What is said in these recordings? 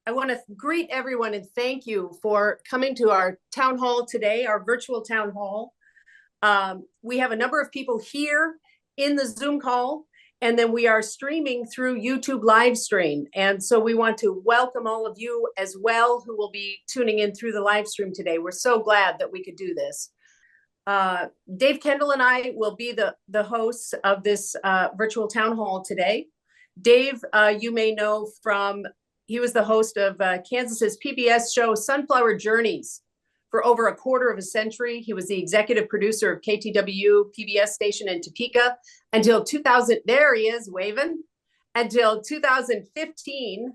I want to greet everyone and thank you for coming to our town hall today, our virtual town hall. We have a number of people here in the Zoom call, and then we are streaming through YouTube live stream. And so we want to welcome all of you as well who will be tuning in through the live stream today. We're so glad that we could do this. Dave Kendall and I will be the hosts of this virtual town hall today. Dave, you may know he was the host of Kansas's PBS show Sunflower Journeys for over a quarter of a century. He was the executive producer of KTWU PBS station in Topeka until 2000. There he is waving until 2015,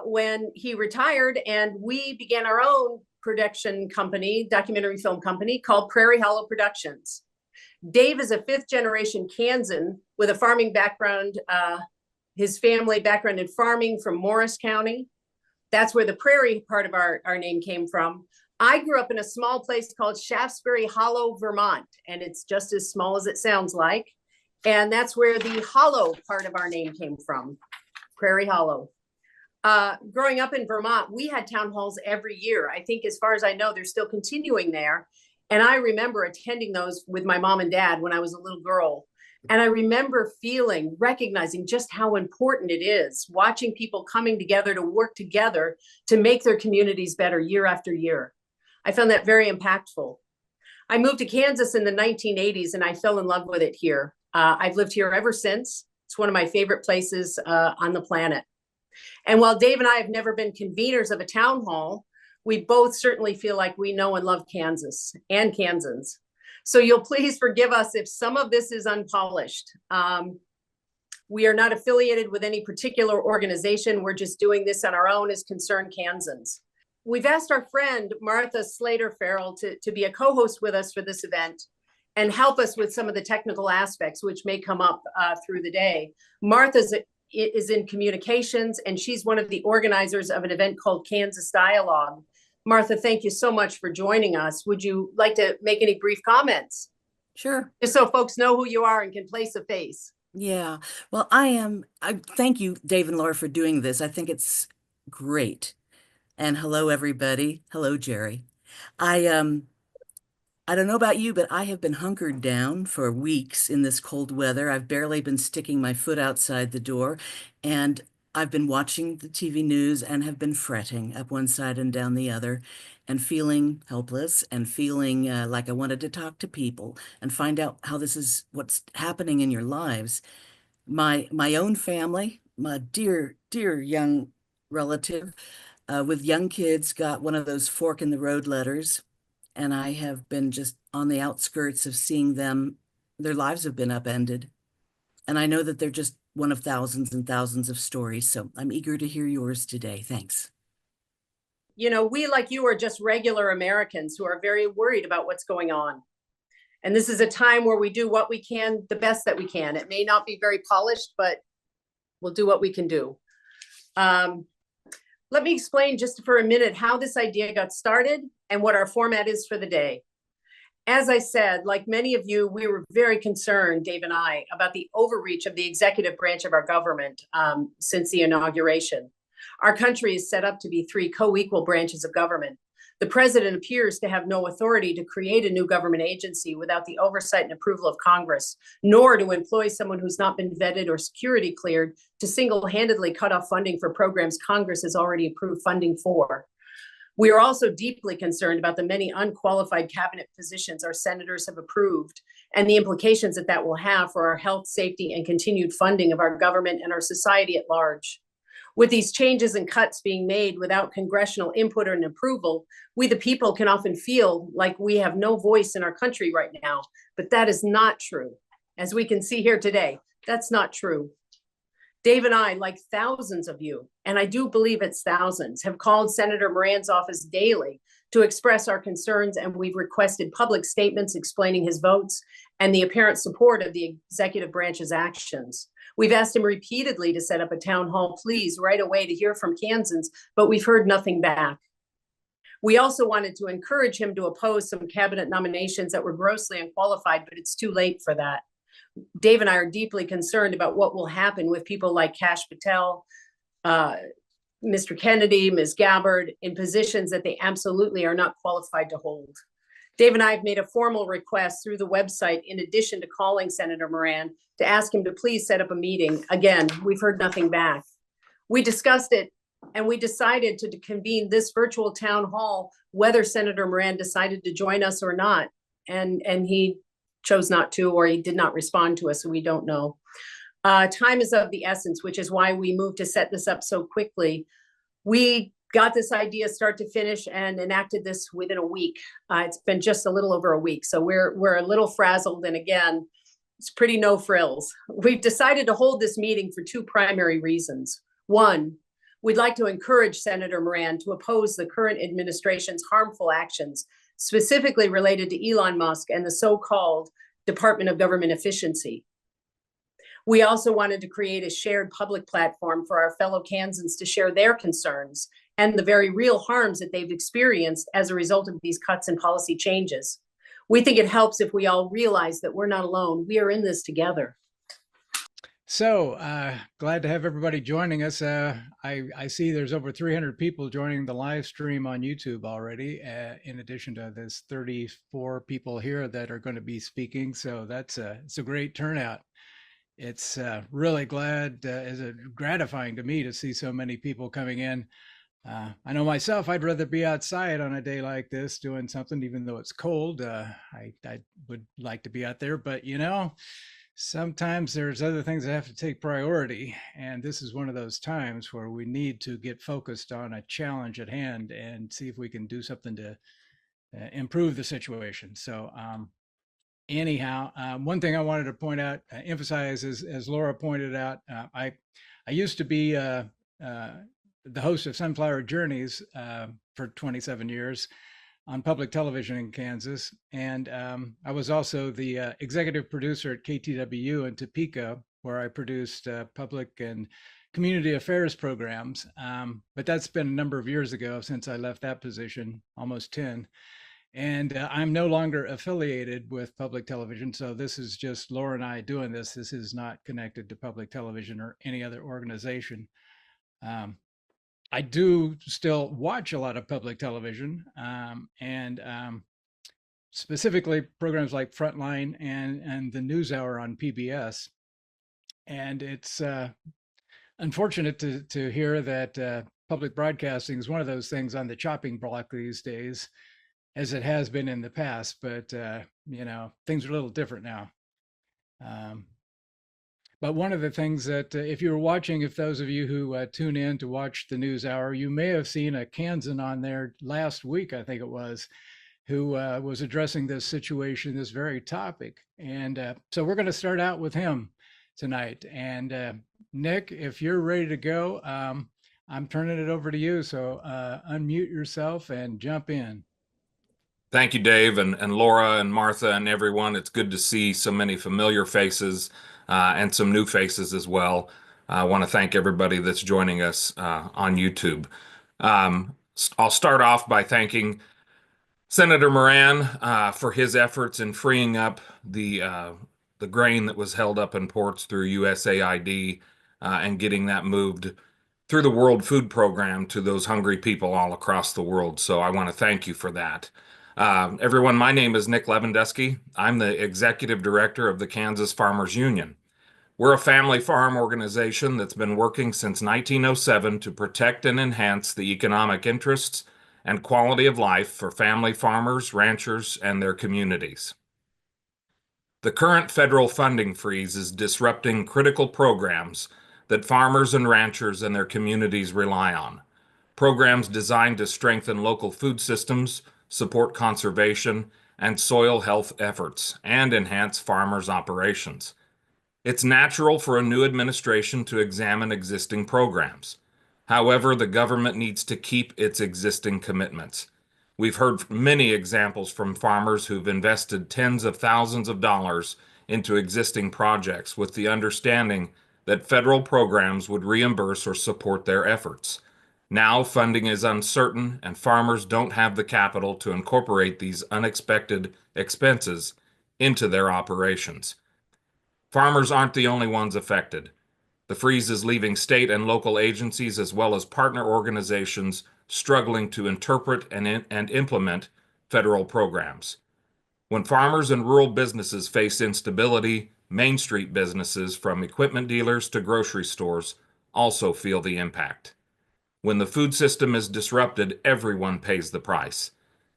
when he retired, and we began our own production company, documentary film company called Prairie Hollow Productions. Dave is a fifth generation Kansan with a farming background. His family background in farming from Morris County. That's where the prairie part of our name came from. I grew up in a small place called Shaftesbury Hollow, Vermont, and it's just as small as it sounds like. And that's where the hollow part of our name came from, Prairie Hollow. Growing up in Vermont, we had town halls every year. I think as far as I know, they're still continuing there. And I remember attending those with my mom and dad when I was a little girl. And I remember recognizing just how important it is, watching people coming together to work together to make their communities better year after year. I found that very impactful. I moved to Kansas in the 1980s and I fell in love with it here. I've lived here ever since. It's one of my favorite places on the planet. And while Dave and I have never been conveners of a town hall, we both certainly feel like we know and love Kansas and Kansans. So you'll please forgive us if some of this is unpolished. We are not affiliated with any particular organization. We're just doing this on our own as concerned Kansans. We've asked our friend, Martha Slater-Farrell, to be a co-host with us for this event and help us with some of the technical aspects, which may come up through the day. Martha is in communications, and she's one of the organizers of an event called Kansas Dialogue. Martha, thank you so much for joining us. Would you like to make any brief comments? Sure. Just so folks know who you are and can place a face. Yeah. Well, I thank you, Dave and Laura, for doing this. I think it's great. And hello, everybody. Hello, Jerry. I don't know about you, but I have been hunkered down for weeks in this cold weather. I've barely been sticking my foot outside the door, and I've been watching the TV news and have been fretting up one side and down the other and feeling helpless and feeling like I wanted to talk to people and find out how this is what's happening in your lives. My own family, my dear, dear young relative with young kids got one of those fork in the road letters, and I have been just on the outskirts of seeing their lives have been upended. And I know that they're just one of thousands and thousands of stories. So I'm eager to hear yours today. Thanks. You know, we, like you, are just regular Americans who are very worried about what's going on. And this is a time where we do what we can, the best that we can. It may not be very polished, but we'll do what we can do. Let me explain just for a minute how this idea got started and what our format is for the day. As I said, like many of you, we were very concerned, Dave and I, about the overreach of the executive branch of our government since the inauguration. Our country is set up to be three co-equal branches of government. The president appears to have no authority to create a new government agency without the oversight and approval of Congress, nor to employ someone who's not been vetted or security cleared to single-handedly cut off funding for programs Congress has already approved funding for. We are also deeply concerned about the many unqualified cabinet positions our senators have approved and the implications that will have for our health, safety, and continued funding of our government and our society at large. With these changes and cuts being made without congressional input and approval, we the people can often feel like we have no voice in our country right now, but that is not true. As we can see here today, that's not true. Dave and I, like thousands of you, and I do believe it's thousands, have called Senator Moran's office daily to express our concerns, and we've requested public statements explaining his votes and the apparent support of the executive branch's actions. We've asked him repeatedly to set up a town hall, please, right away to hear from Kansans, but we've heard nothing back. We also wanted to encourage him to oppose some cabinet nominations that were grossly unqualified, but it's too late for that. Dave and I are deeply concerned about what will happen with people like Kash Patel, Mr. Kennedy, Ms. Gabbard in positions that they absolutely are not qualified to hold. Dave and I have made a formal request through the website, in addition to calling Senator Moran, to ask him to please set up a meeting. Again, we've heard nothing back. We discussed it and we decided to convene this virtual town hall, whether Senator Moran decided to join us or not. And he chose not to, or he did not respond to us, so we don't know. Time is of the essence, which is why we moved to set this up so quickly. We got this idea start to finish and enacted this within a week. It's been just a little over a week, so we're a little frazzled, and again, it's pretty no frills. We've decided to hold this meeting for two primary reasons. One, we'd like to encourage Senator Moran to oppose the current administration's harmful actions, specifically related to Elon Musk and the so-called Department of Government Efficiency. We also wanted to create a shared public platform for our fellow Kansans to share their concerns and the very real harms that they've experienced as a result of these cuts and policy changes. We think it helps if we all realize that we're not alone. We are in this together. So glad to have everybody joining us. I see there's over 300 people joining the live stream on YouTube already, in addition to this 34 people here that are going to be speaking. So it's a great turnout. It's really gratifying to me to see so many people coming in. I know myself, I'd rather be outside on a day like this doing something, even though it's cold. I would like to be out there, but sometimes there's other things that have to take priority. And this is one of those times where we need to get focused on a challenge at hand and see if we can do something to improve the situation. So anyhow, one thing I wanted to point out, emphasize, as Laura pointed out, I used to be the host of Sunflower Journeys for 27 years on public television in Kansas. And I was also the executive producer at KTWU in Topeka, where I produced public and community affairs programs. But that's been a number of years ago since I left that position, almost 10. And I'm no longer affiliated with public television. So this is just Laura and I doing this. This is not connected to public television or any other organization. I do still watch a lot of public television, and specifically programs like Frontline and the News Hour on PBS. And it's unfortunate to hear that public broadcasting is one of those things on the chopping block these days, as it has been in the past. But things are a little different now. But one of the things that, if you were watching, if those of you who tune in to watch the News Hour, you may have seen a Kansan on there last week, I think it was, who was addressing this situation, this very topic. And so we're going to start out with him tonight. And Nick, if you're ready to go, I'm turning it over to you. So unmute yourself and jump in. Thank you, Dave, and Laura and Martha and everyone. It's good to see so many familiar faces and some new faces as well. I want to thank everybody that's joining us on YouTube. I'll start off by thanking Senator Moran for his efforts in freeing up the grain that was held up in ports through USAID and getting that moved through the World Food Program to those hungry people all across the world. So I want to thank you for that. Everyone, my name is Nick Lewandowski. I'm the Executive Director of the Kansas Farmers Union. We're a family farm organization that's been working since 1907 to protect and enhance the economic interests and quality of life for family farmers, ranchers, and their communities. The current federal funding freeze is disrupting critical programs that farmers and ranchers and their communities rely on. Programs designed to strengthen local food systems, support conservation and soil health efforts, and enhance farmers' operations. It's natural for a new administration to examine existing programs. However, the government needs to keep its existing commitments. We've heard many examples from farmers who've invested tens of thousands of dollars into existing projects with the understanding that federal programs would reimburse or support their efforts. Now funding is uncertain and farmers don't have the capital to incorporate these unexpected expenses into their operations. Farmers aren't the only ones affected. The freeze is leaving state and local agencies as well as partner organizations struggling to interpret and implement federal programs. When farmers and rural businesses face instability, Main Street businesses, from equipment dealers to grocery stores, also feel the impact. When the food system is disrupted, everyone pays the price.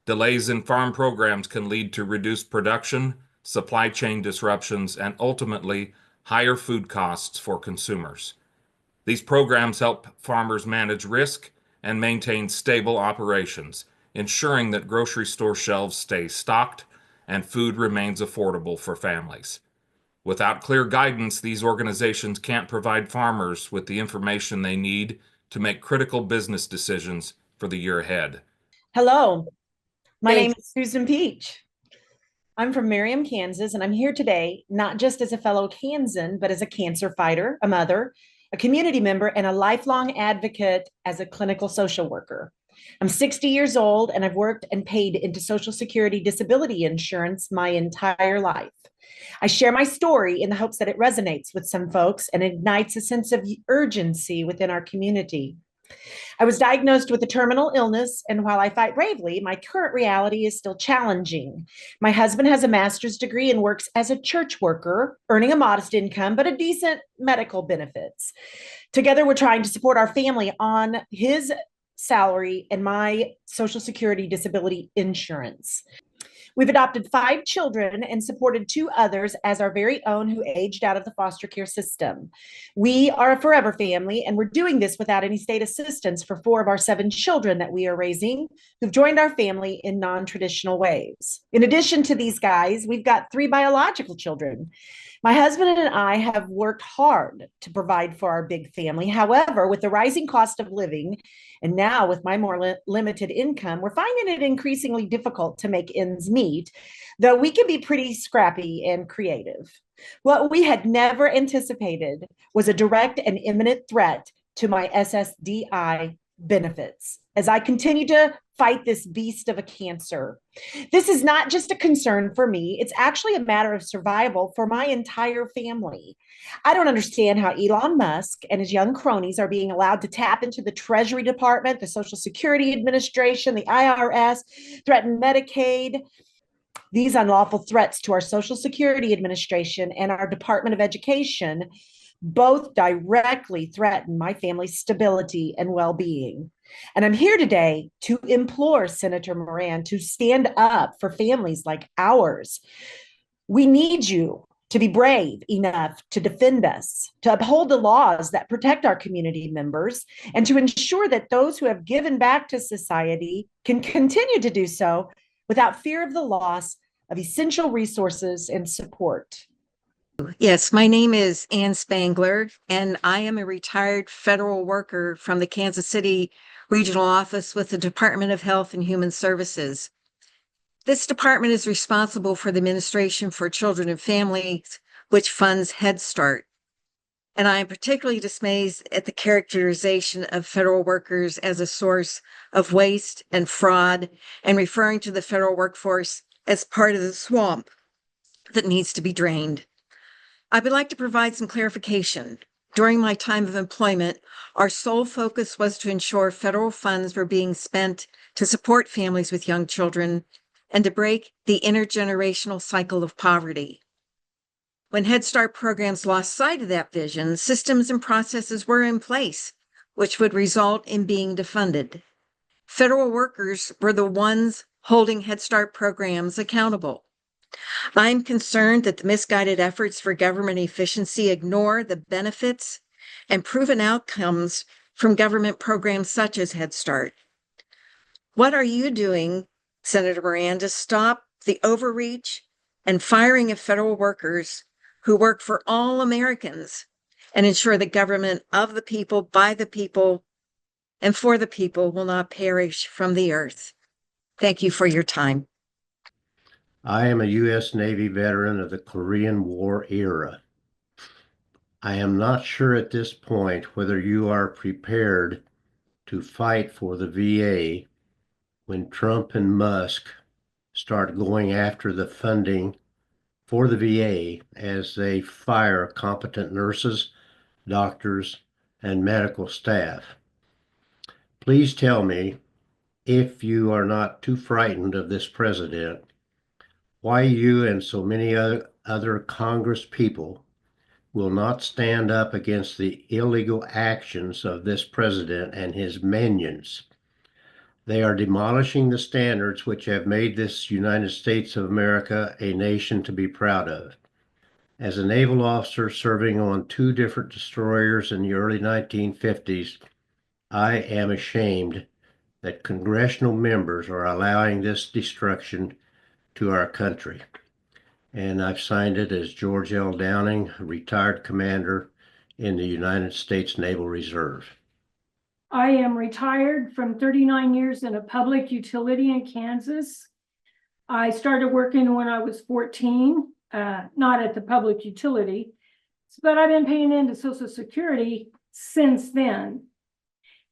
Delays in farm programs can lead to reduced production, supply chain disruptions, and ultimately higher food costs for consumers. These programs help farmers manage risk and maintain stable operations, ensuring that grocery store shelves stay stocked and food remains affordable for families. Without clear guidance, these organizations can't provide farmers with the information they need to make critical business decisions for the year ahead. Hello, my Thank name is Susan Peach. I'm from Merriam, Kansas, and I'm here today not just as a fellow Kansan, but as a cancer fighter, a mother, a community member, and a lifelong advocate as a clinical social worker. I'm 60 years old, and I've worked and paid into Social Security disability insurance my entire life. I share my story in the hopes that it resonates with some folks and ignites a sense of urgency within our community. I was diagnosed with a terminal illness, and while I fight bravely, my current reality is still challenging. My husband has a master's degree and works as a church worker, earning a modest income, but a decent medical benefits. Together, we're trying to support our family on his salary and my Social Security disability insurance. We've adopted 5 children and supported 2 others as our very own who aged out of the foster care system. We are a forever family, and we're doing this without any state assistance for 4 of our 7 children that we are raising who've joined our family in non-traditional ways. In addition to these guys, we've got 3 biological children. My husband and I have worked hard to provide for our big family. However, with the rising cost of living, and now with my more limited income, we're finding it increasingly difficult to make ends meet, though we can be pretty scrappy and creative. What we had never anticipated was a direct and imminent threat to my SSDI benefits as I continue to fight this beast of a cancer. This is not just a concern for me, it's actually a matter of survival for my entire family. I don't understand how Elon Musk and his young cronies are being allowed to tap into the Treasury Department, the Social Security Administration, the IRS, threaten Medicaid. These unlawful threats to our Social Security Administration and our Department of Education both directly threaten my family's stability and well-being. And I'm here today to implore Senator Moran to stand up for families like ours. We need you to be brave enough to defend us, to uphold the laws that protect our community members, and to ensure that those who have given back to society can continue to do so without fear of the loss of essential resources and support. Yes, my name is Ann Spangler, and I am a retired federal worker from the Kansas City Regional Office with the Department of Health and Human Services. This department is responsible for the Administration for Children and Families, which funds Head Start. And I am particularly dismayed at the characterization of federal workers as a source of waste and fraud, and referring to the federal workforce as part of the swamp that needs to be drained. I would like to provide some clarification. During my time of employment, our sole focus was to ensure federal funds were being spent to support families with young children and to break the intergenerational cycle of poverty. When Head Start programs lost sight of that vision, systems and processes were in place, which would result in being defunded. Federal workers were the ones holding Head Start programs accountable. I'm concerned that the misguided efforts for government efficiency ignore the benefits and proven outcomes from government programs such as Head Start. What are you doing, Senator Moran, to stop the overreach and firing of federal workers who work for all Americans and ensure the government of the people, by the people, and for the people will not perish from the earth? Thank you for your time. I am a U.S. Navy veteran of the Korean War era. I am not sure at this point whether you are prepared to fight for the VA when Trump and Musk start going after the funding for the VA as they fire competent nurses, doctors, and medical staff. Please tell me, if you are not too frightened of this president, why you and so many other Congress people will not stand up against the illegal actions of this president and his minions. They are demolishing the standards which have made this United States of America a nation to be proud of. As a naval officer serving on 2 different destroyers in the early 1950s, I am ashamed that congressional members are allowing this destruction to our country. And I've signed it as George L. Downing, retired commander in the United States Naval Reserve. I am retired from 39 years in a public utility in Kansas. I started working when I was 14, not at the public utility, but I've been paying into Social Security since then.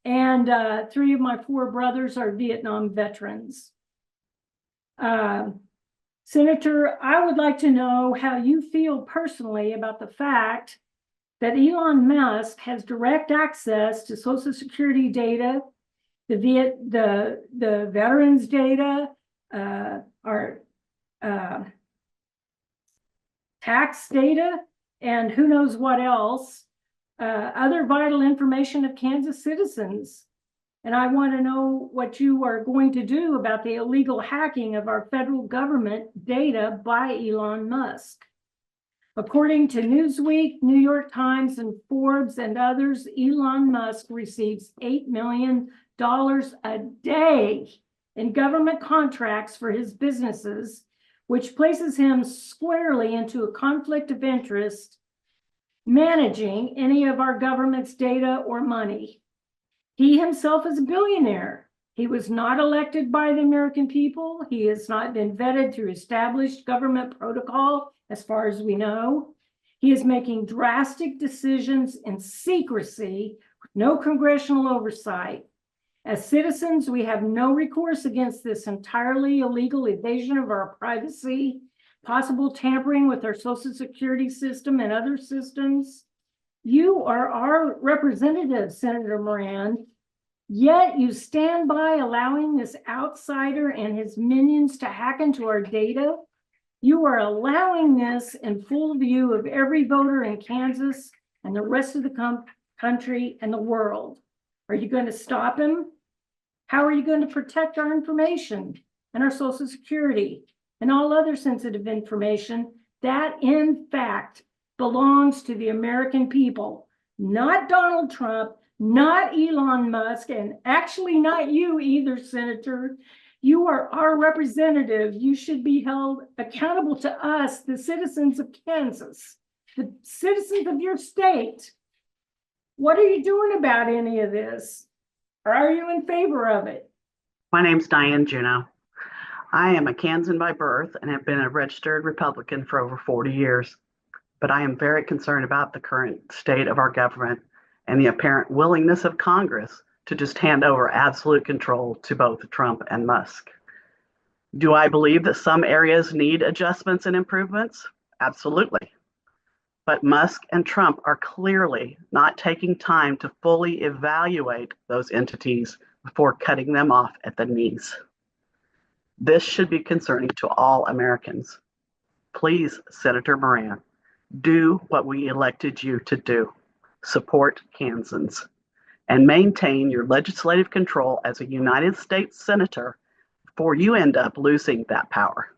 And 3 of my 4 brothers are Vietnam veterans. Senator, I would like to know how you feel personally about the fact that Elon Musk has direct access to Social Security data, the veterans data, our tax data, and who knows what else, other vital information of Kansas citizens. And I want to know what you are going to do about the illegal hacking of our federal government data by Elon Musk. According to Newsweek, New York Times, and Forbes and others, Elon Musk receives $8 million a day in government contracts for his businesses, which places him squarely into a conflict of interest managing any of our government's data or money. He himself is a billionaire. He was not elected by the American people. He has not been vetted through established government protocol, as far as we know. He is making drastic decisions in secrecy, with no congressional oversight. As citizens, we have no recourse against this entirely illegal evasion of our privacy, possible tampering with our Social Security system and other systems. You are our representative, Senator Moran, yet you stand by allowing this outsider and his minions to hack into our data. You are allowing this in full view of every voter in Kansas and the rest of the country and the world. Are you going to stop him? How are you going to protect our information and our Social Security and all other sensitive information that, in fact, belongs to the American people, not Donald Trump, not Elon Musk, and actually not you either, Senator. You are our representative. You should be held accountable to us, the citizens of Kansas, the citizens of your state. What are you doing about any of this? Or are you in favor of it? My name's Diane Juneau. I am a Kansan by birth and have been a registered Republican for over 40 years. But I am very concerned about the current state of our government and the apparent willingness of Congress to just hand over absolute control to both Trump and Musk. Do I believe that some areas need adjustments and improvements? Absolutely. But Musk and Trump are clearly not taking time to fully evaluate those entities before cutting them off at the knees. This should be concerning to all Americans. Please, Senator Moran, do what we elected you to do. Support Kansans and maintain your legislative control as a United States Senator before you end up losing that power.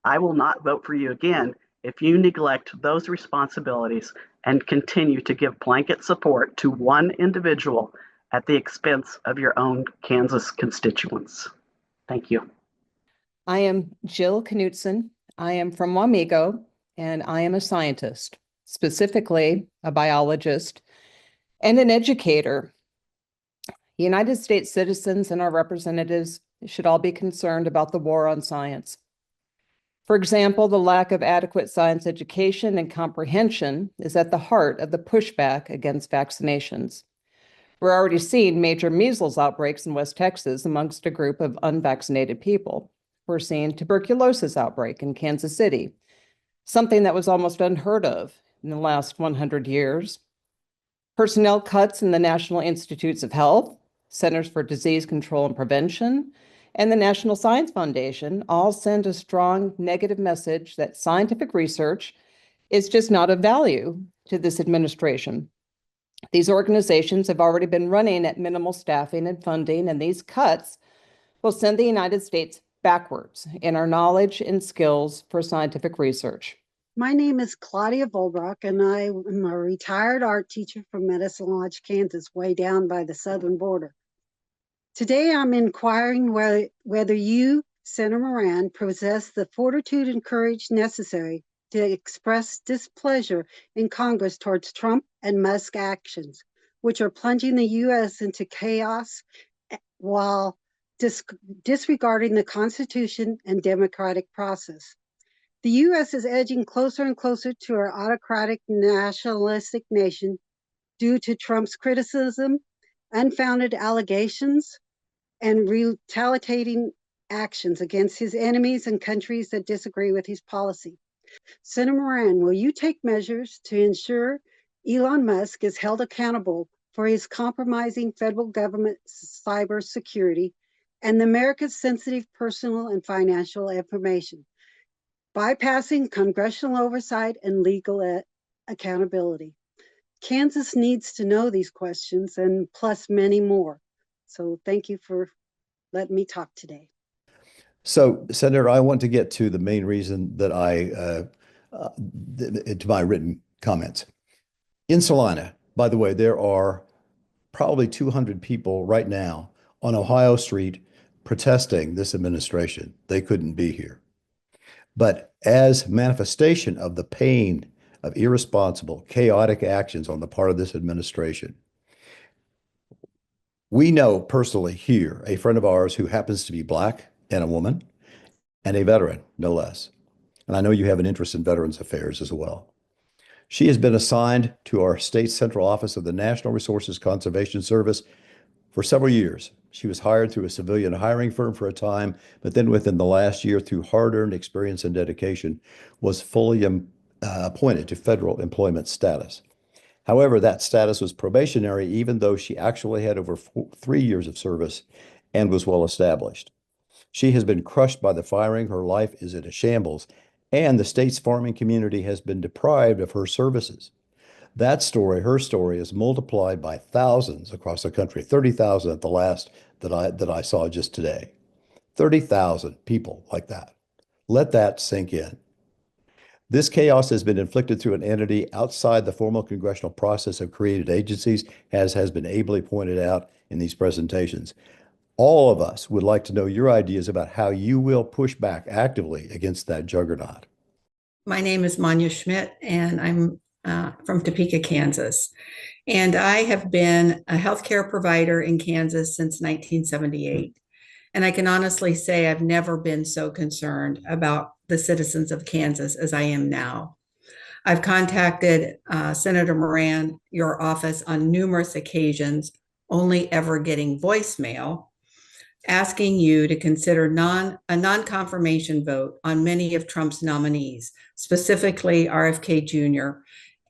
I will not vote for you again if you neglect those responsibilities and continue to give blanket support to one individual at the expense of your own Kansas constituents. Thank you. I am Jill Knutson. I am from Wamego, and I am a scientist, specifically a biologist and an educator. United States citizens and our representatives should all be concerned about the war on science. For example, the lack of adequate science education and comprehension is at the heart of the pushback against vaccinations. We're already seeing major measles outbreaks in West Texas amongst a group of unvaccinated people. We're seeing tuberculosis outbreak in Kansas City, something that was almost unheard of in the last 100 years. Personnel cuts in the National Institutes of Health, Centers for Disease Control and Prevention, and the National Science Foundation all send a strong negative message that scientific research is just not of value to this administration. These organizations have already been running at minimal staffing and funding, and these cuts will send the United States backwards in our knowledge and skills for scientific research. My name is Claudia Volbrock, and I am a retired art teacher from Medicine Lodge, Kansas, way down by the southern border. Today, I'm inquiring whether you, Senator Moran, possess the fortitude and courage necessary to express displeasure in Congress towards Trump and Musk actions, which are plunging the U.S. into chaos while disregarding the Constitution and democratic process. The U.S. is edging closer and closer to our autocratic nationalistic nation due to Trump's criticism, unfounded allegations, and retaliating actions against his enemies and countries that disagree with his policy. Senator Moran, will you take measures to ensure Elon Musk is held accountable for his compromising federal government cybersecurity and America's sensitive personal and financial information, bypassing congressional oversight and legal accountability? Kansas needs to know these questions and plus many more. So thank you for letting me talk today. So, Senator, I want to get to the main reason that to my written comments. In Salina, by the way, there are probably 200 people right now on Ohio Street protesting this administration. They couldn't be here. But as manifestation of the pain of irresponsible, chaotic actions on the part of this administration, we know personally here a friend of ours who happens to be Black and a woman and a veteran, no less. And I know you have an interest in Veterans Affairs as well. She has been assigned to our state central office of the National Resources Conservation Service for several years. She was hired through a civilian hiring firm for a time, but then within the last year, through hard-earned experience and dedication, was fully appointed to federal employment status. However, that status was probationary, even though she actually had over 3 years of service and was well established. She has been crushed by the firing. Her life is in a shambles, and the state's farming community has been deprived of her services. That story, her story, is multiplied by thousands across the country, 30,000 at the last that I saw just today. 30,000 people like that. Let that sink in. This chaos has been inflicted through an entity outside the formal congressional process of created agencies, as has been ably pointed out in these presentations. All of us would like to know your ideas about how you will push back actively against that juggernaut. My name is Manya Schmidt, and I'm from Topeka, Kansas. And I have been a healthcare provider in Kansas since 1978. And I can honestly say I've never been so concerned about the citizens of Kansas as I am now. I've contacted Senator Moran, your office, on numerous occasions, only ever getting voicemail, asking you to consider a non-confirmation vote on many of Trump's nominees, specifically RFK Jr.,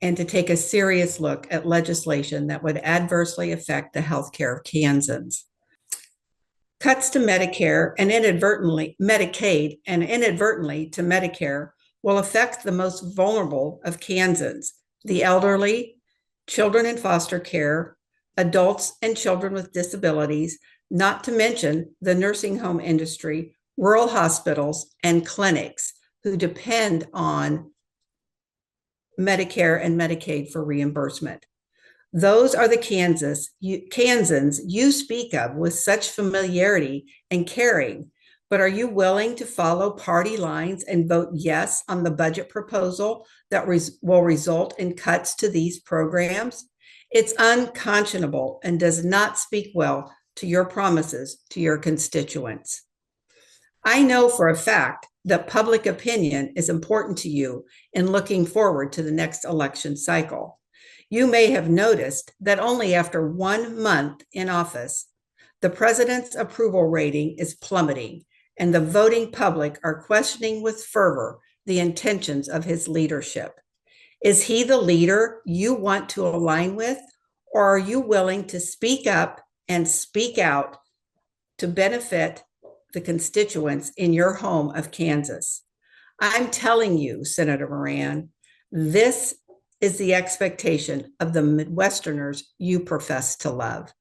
and to take a serious look at legislation that would adversely affect the healthcare of Kansans. Cuts to Medicare and inadvertently Medicaid and inadvertently to Medicare will affect the most vulnerable of Kansans, the elderly, children in foster care, adults and children with disabilities, not to mention the nursing home industry, rural hospitals, and clinics who depend on Medicare and Medicaid for reimbursement. Those are the Kansans you speak of with such familiarity and caring, but are you willing to follow party lines and vote yes on the budget proposal that will result in cuts to these programs? It's unconscionable and does not speak well to your promises to your constituents. I know for a fact that public opinion is important to you in looking forward to the next election cycle. You may have noticed that only after 1 month in office, the president's approval rating is plummeting, and the voting public are questioning with fervor the intentions of his leadership. Is he the leader you want to align with, Or are you willing to speak up and speak out to benefit the constituents in your home of Kansas? I'm telling you, Senator Moran, this is the expectation of the Midwesterners you profess to love.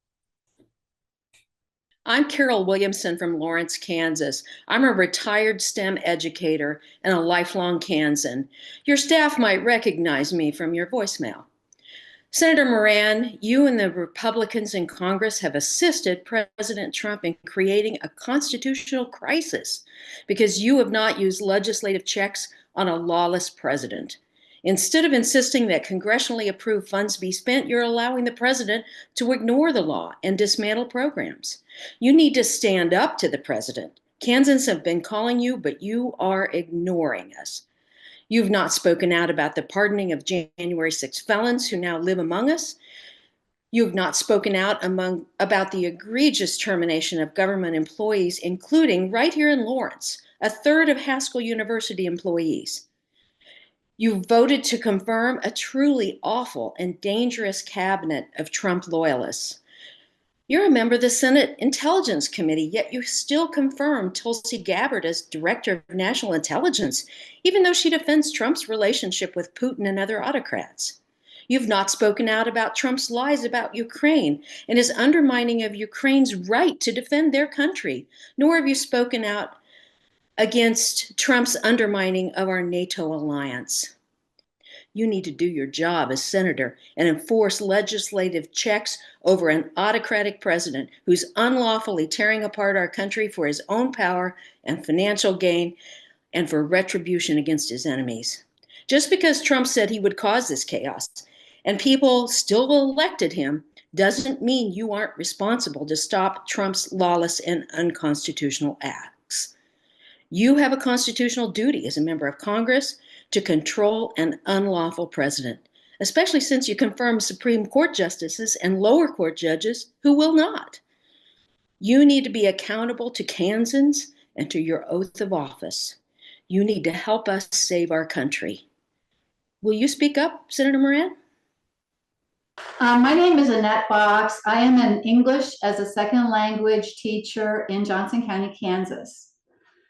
I'm Carol Williamson from Lawrence, Kansas. I'm a retired STEM educator and a lifelong Kansan. Your staff might recognize me from your voicemail. Senator Moran, you and the Republicans in Congress have assisted President Trump in creating a constitutional crisis because you have not used legislative checks on a lawless president. Instead of insisting that congressionally approved funds be spent, you're allowing the president to ignore the law and dismantle programs. You need to stand up to the president. Kansans have been calling you, but you are ignoring us. You've not spoken out about the pardoning of January 6 felons who now live among us. You've not spoken out about the egregious termination of government employees, including right here in Lawrence, a third of Haskell University employees. You voted to confirm a truly awful and dangerous cabinet of Trump loyalists. You're a member of the Senate Intelligence Committee, yet you still confirmed Tulsi Gabbard as Director of National Intelligence, even though she defends Trump's relationship with Putin and other autocrats. You've not spoken out about Trump's lies about Ukraine and his undermining of Ukraine's right to defend their country, nor have you spoken out against Trump's undermining of our NATO alliance. You need to do your job as senator and enforce legislative checks over an autocratic president who's unlawfully tearing apart our country for his own power and financial gain and for retribution against his enemies. Just because Trump said he would cause this chaos and people still elected him doesn't mean you aren't responsible to stop Trump's lawless and unconstitutional acts. You have a constitutional duty as a member of Congress to control an unlawful president, especially since you confirmed Supreme Court justices and lower court judges who will not. You need to be accountable to Kansans and to your oath of office. You need to help us save our country. Will you speak up, Senator Moran? My name is Annette Box. I am an English as a second language teacher in Johnson County, Kansas.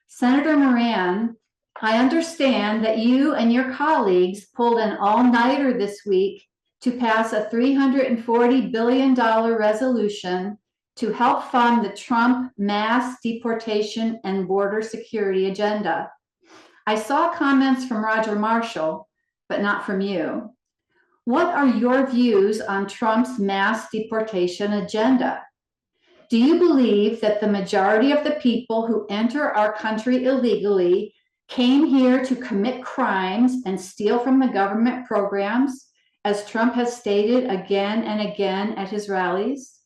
Senator Moran, I understand that you and your colleagues pulled an all-nighter this week to pass a $340 billion resolution to help fund the Trump mass deportation and border security agenda. I saw comments from Roger Marshall, but not from you. What are your views on Trump's mass deportation agenda? Do you believe that the majority of the people who enter our country illegally came here to commit crimes and steal from the government programs, as Trump has stated again and again at his rallies?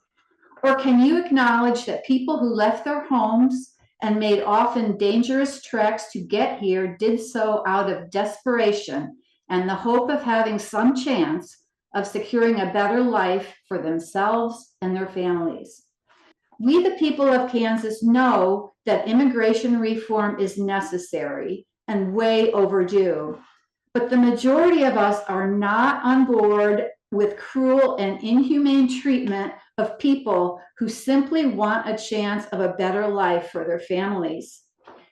Or can you acknowledge that people who left their homes and made often dangerous treks to get here did so out of desperation and the hope of having some chance of securing a better life for themselves and their families? We, the people of Kansas, know that immigration reform is necessary and way overdue, but the majority of us are not on board with cruel and inhumane treatment of people who simply want a chance of a better life for their families.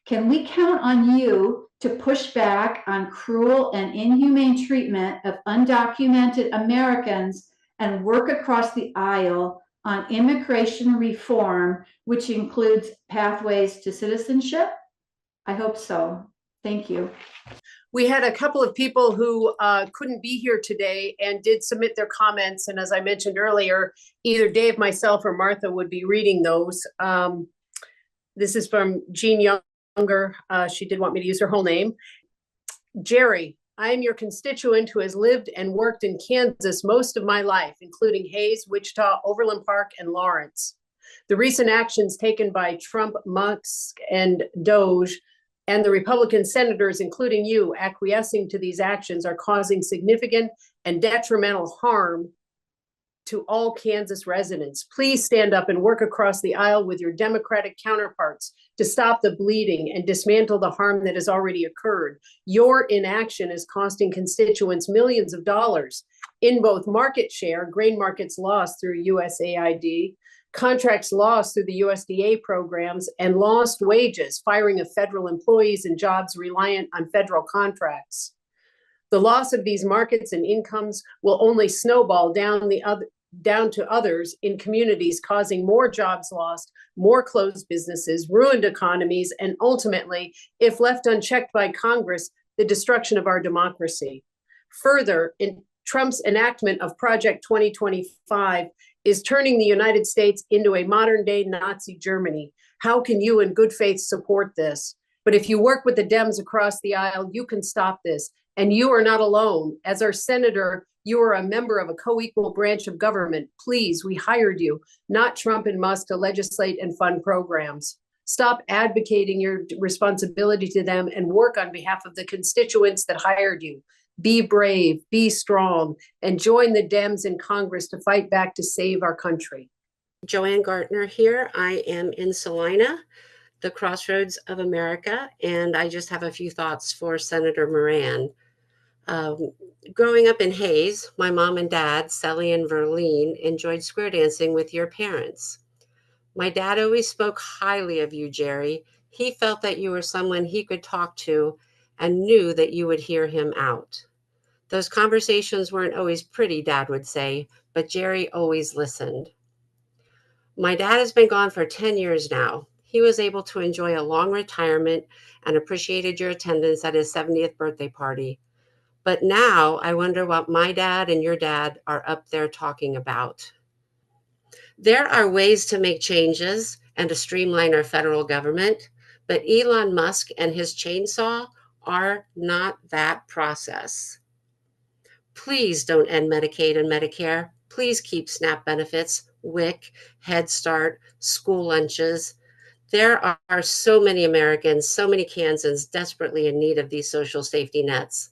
Can we count on you to push back on cruel and inhumane treatment of undocumented Americans and work across the aisle on immigration reform, which includes pathways to citizenship? I hope so. Thank you. We had a couple of people who couldn't be here today and did submit their comments. And as I mentioned earlier, either Dave, myself, or Martha would be reading those. This is from Jean Younger. She did want me to use her whole name. Jerry, I am your constituent who has lived and worked in Kansas most of my life, including Hayes, Wichita, Overland Park, and Lawrence. The recent actions taken by Trump, Musk, and Doge, and the Republican senators, including you, acquiescing to these actions are causing significant and detrimental harm to all Kansas residents. Please stand up and work across the aisle with your Democratic counterparts to stop the bleeding and dismantle the harm that has already occurred. Your inaction is costing constituents millions of dollars in both market share, grain markets lost through USAID, contracts lost through the USDA programs, and lost wages, firing of federal employees and jobs reliant on federal contracts. The loss of these markets and incomes will only snowball down to others in communities, causing more jobs lost, more closed businesses, ruined economies, and ultimately, if left unchecked by Congress, the destruction of our democracy. Further, Trump's enactment of Project 2025 is turning the United States into a modern-day Nazi Germany. How can you in good faith support this? But if you work with the Dems across the aisle, you can stop this. And you are not alone. As our senator, you are a member of a co-equal branch of government. Please, we hired you, not Trump and Musk, to legislate and fund programs. Stop advocating your responsibility to them and work on behalf of the constituents that hired you. Be brave, be strong, and join the Dems in Congress to fight back to save our country. Joanne Gartner here. I am in Salina, the crossroads of America, and I just have a few thoughts for Senator Moran. Growing up in Hayes, my mom and dad, Sally and Verlene, enjoyed square dancing with your parents. My dad always spoke highly of you, Jerry. He felt that you were someone he could talk to and knew that you would hear him out. Those conversations weren't always pretty, Dad would say, but Jerry always listened. My dad has been gone for 10 years now. He was able to enjoy a long retirement and appreciated your attendance at his 70th birthday party. But now I wonder what my dad and your dad are up there talking about. There are ways to make changes and to streamline our federal government, but Elon Musk and his chainsaw are not that process. Please don't end Medicaid and Medicare. Please keep SNAP benefits, WIC, Head Start, school lunches. There are so many Americans, so many Kansans desperately in need of these social safety nets.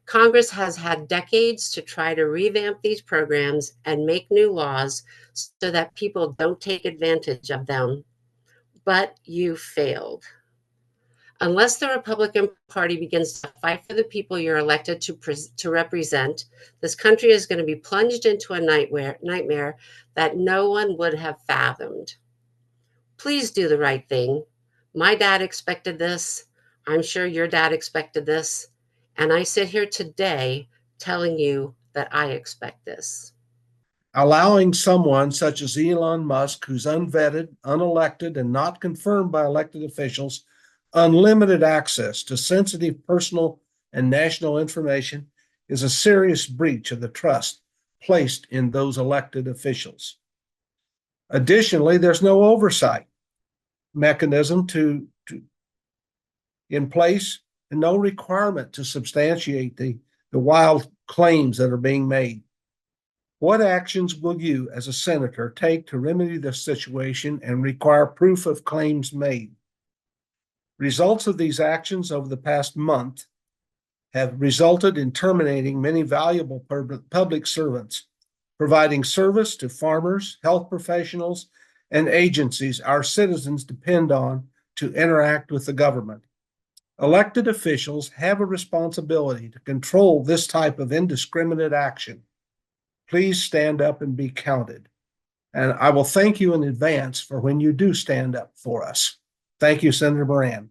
Congress has had decades to try to revamp these programs and make new laws so that people don't take advantage of them. But you failed. Unless the Republican Party begins to fight for the people you're elected to represent, this country is going to be plunged into a nightmare that no one would have fathomed. Please do the right thing. My dad expected this. I'm sure your dad expected this. And I sit here today telling you that I expect this. Allowing someone such as Elon Musk, who's unvetted, unelected, and not confirmed by elected officials, unlimited access to sensitive personal and national information is a serious breach of the trust placed in those elected officials. Additionally, there's no oversight mechanism in place and no requirement to substantiate the wild claims that are being made. What actions will you, as a senator, take to remedy this situation and require proof of claims made? Results of these actions over the past month have resulted in terminating many valuable public servants, providing service to farmers, health professionals, and agencies our citizens depend on to interact with the government. Elected officials have a responsibility to control this type of indiscriminate action. Please stand up and be counted. And I will thank you in advance for when you do stand up for us. Thank you, Senator Moran.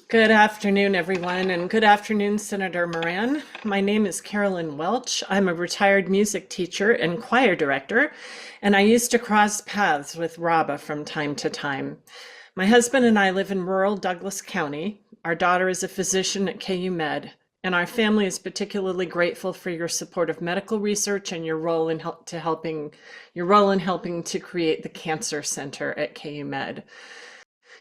Good afternoon, everyone, and good afternoon, Senator Moran. My name is Carolyn Welch. I'm a retired music teacher and choir director, and I used to cross paths with Raba from time to time. My husband and I live in rural Douglas County. Our daughter is a physician at KU Med, and our family is particularly grateful for your support of medical research and your role in helping to create the Cancer Center at KU Med.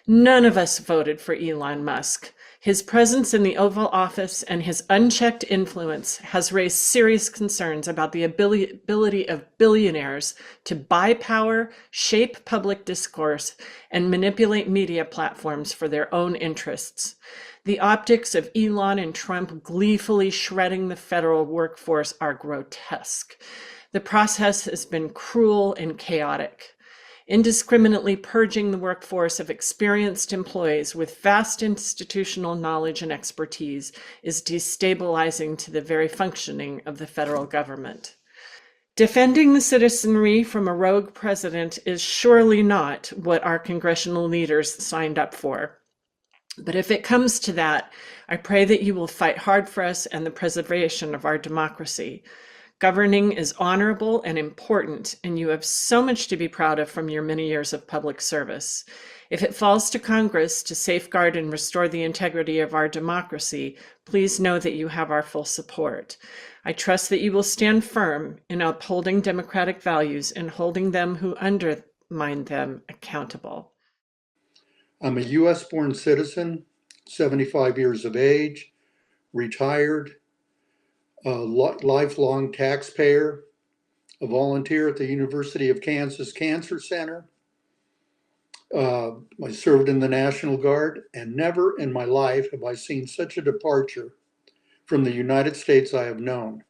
None of us voted for Elon Musk. His presence in the Oval Office and his unchecked influence has raised serious concerns about the ability of billionaires to buy power, shape public discourse, and manipulate media platforms for their own interests. The optics of Elon and Trump gleefully shredding the federal workforce are grotesque. The process has been cruel and chaotic. Indiscriminately purging the workforce of experienced employees with vast institutional knowledge and expertise is destabilizing to the very functioning of the federal government. Defending the citizenry from a rogue president is surely not what our congressional leaders signed up for. But if it comes to that, I pray that you will fight hard for us and the preservation of our democracy. Governing is honorable and important, and you have so much to be proud of from your many years of public service. If it falls to Congress to safeguard and restore the integrity of our democracy, please know that you have our full support. I trust that you will stand firm in upholding democratic values and holding them who undermine them accountable. I'm a U.S.-born citizen, 75 years of age, retired, a lifelong taxpayer, a volunteer at the University of Kansas Cancer Center. I served in the National Guard, and never in my life have I seen such a departure from the United States I have known.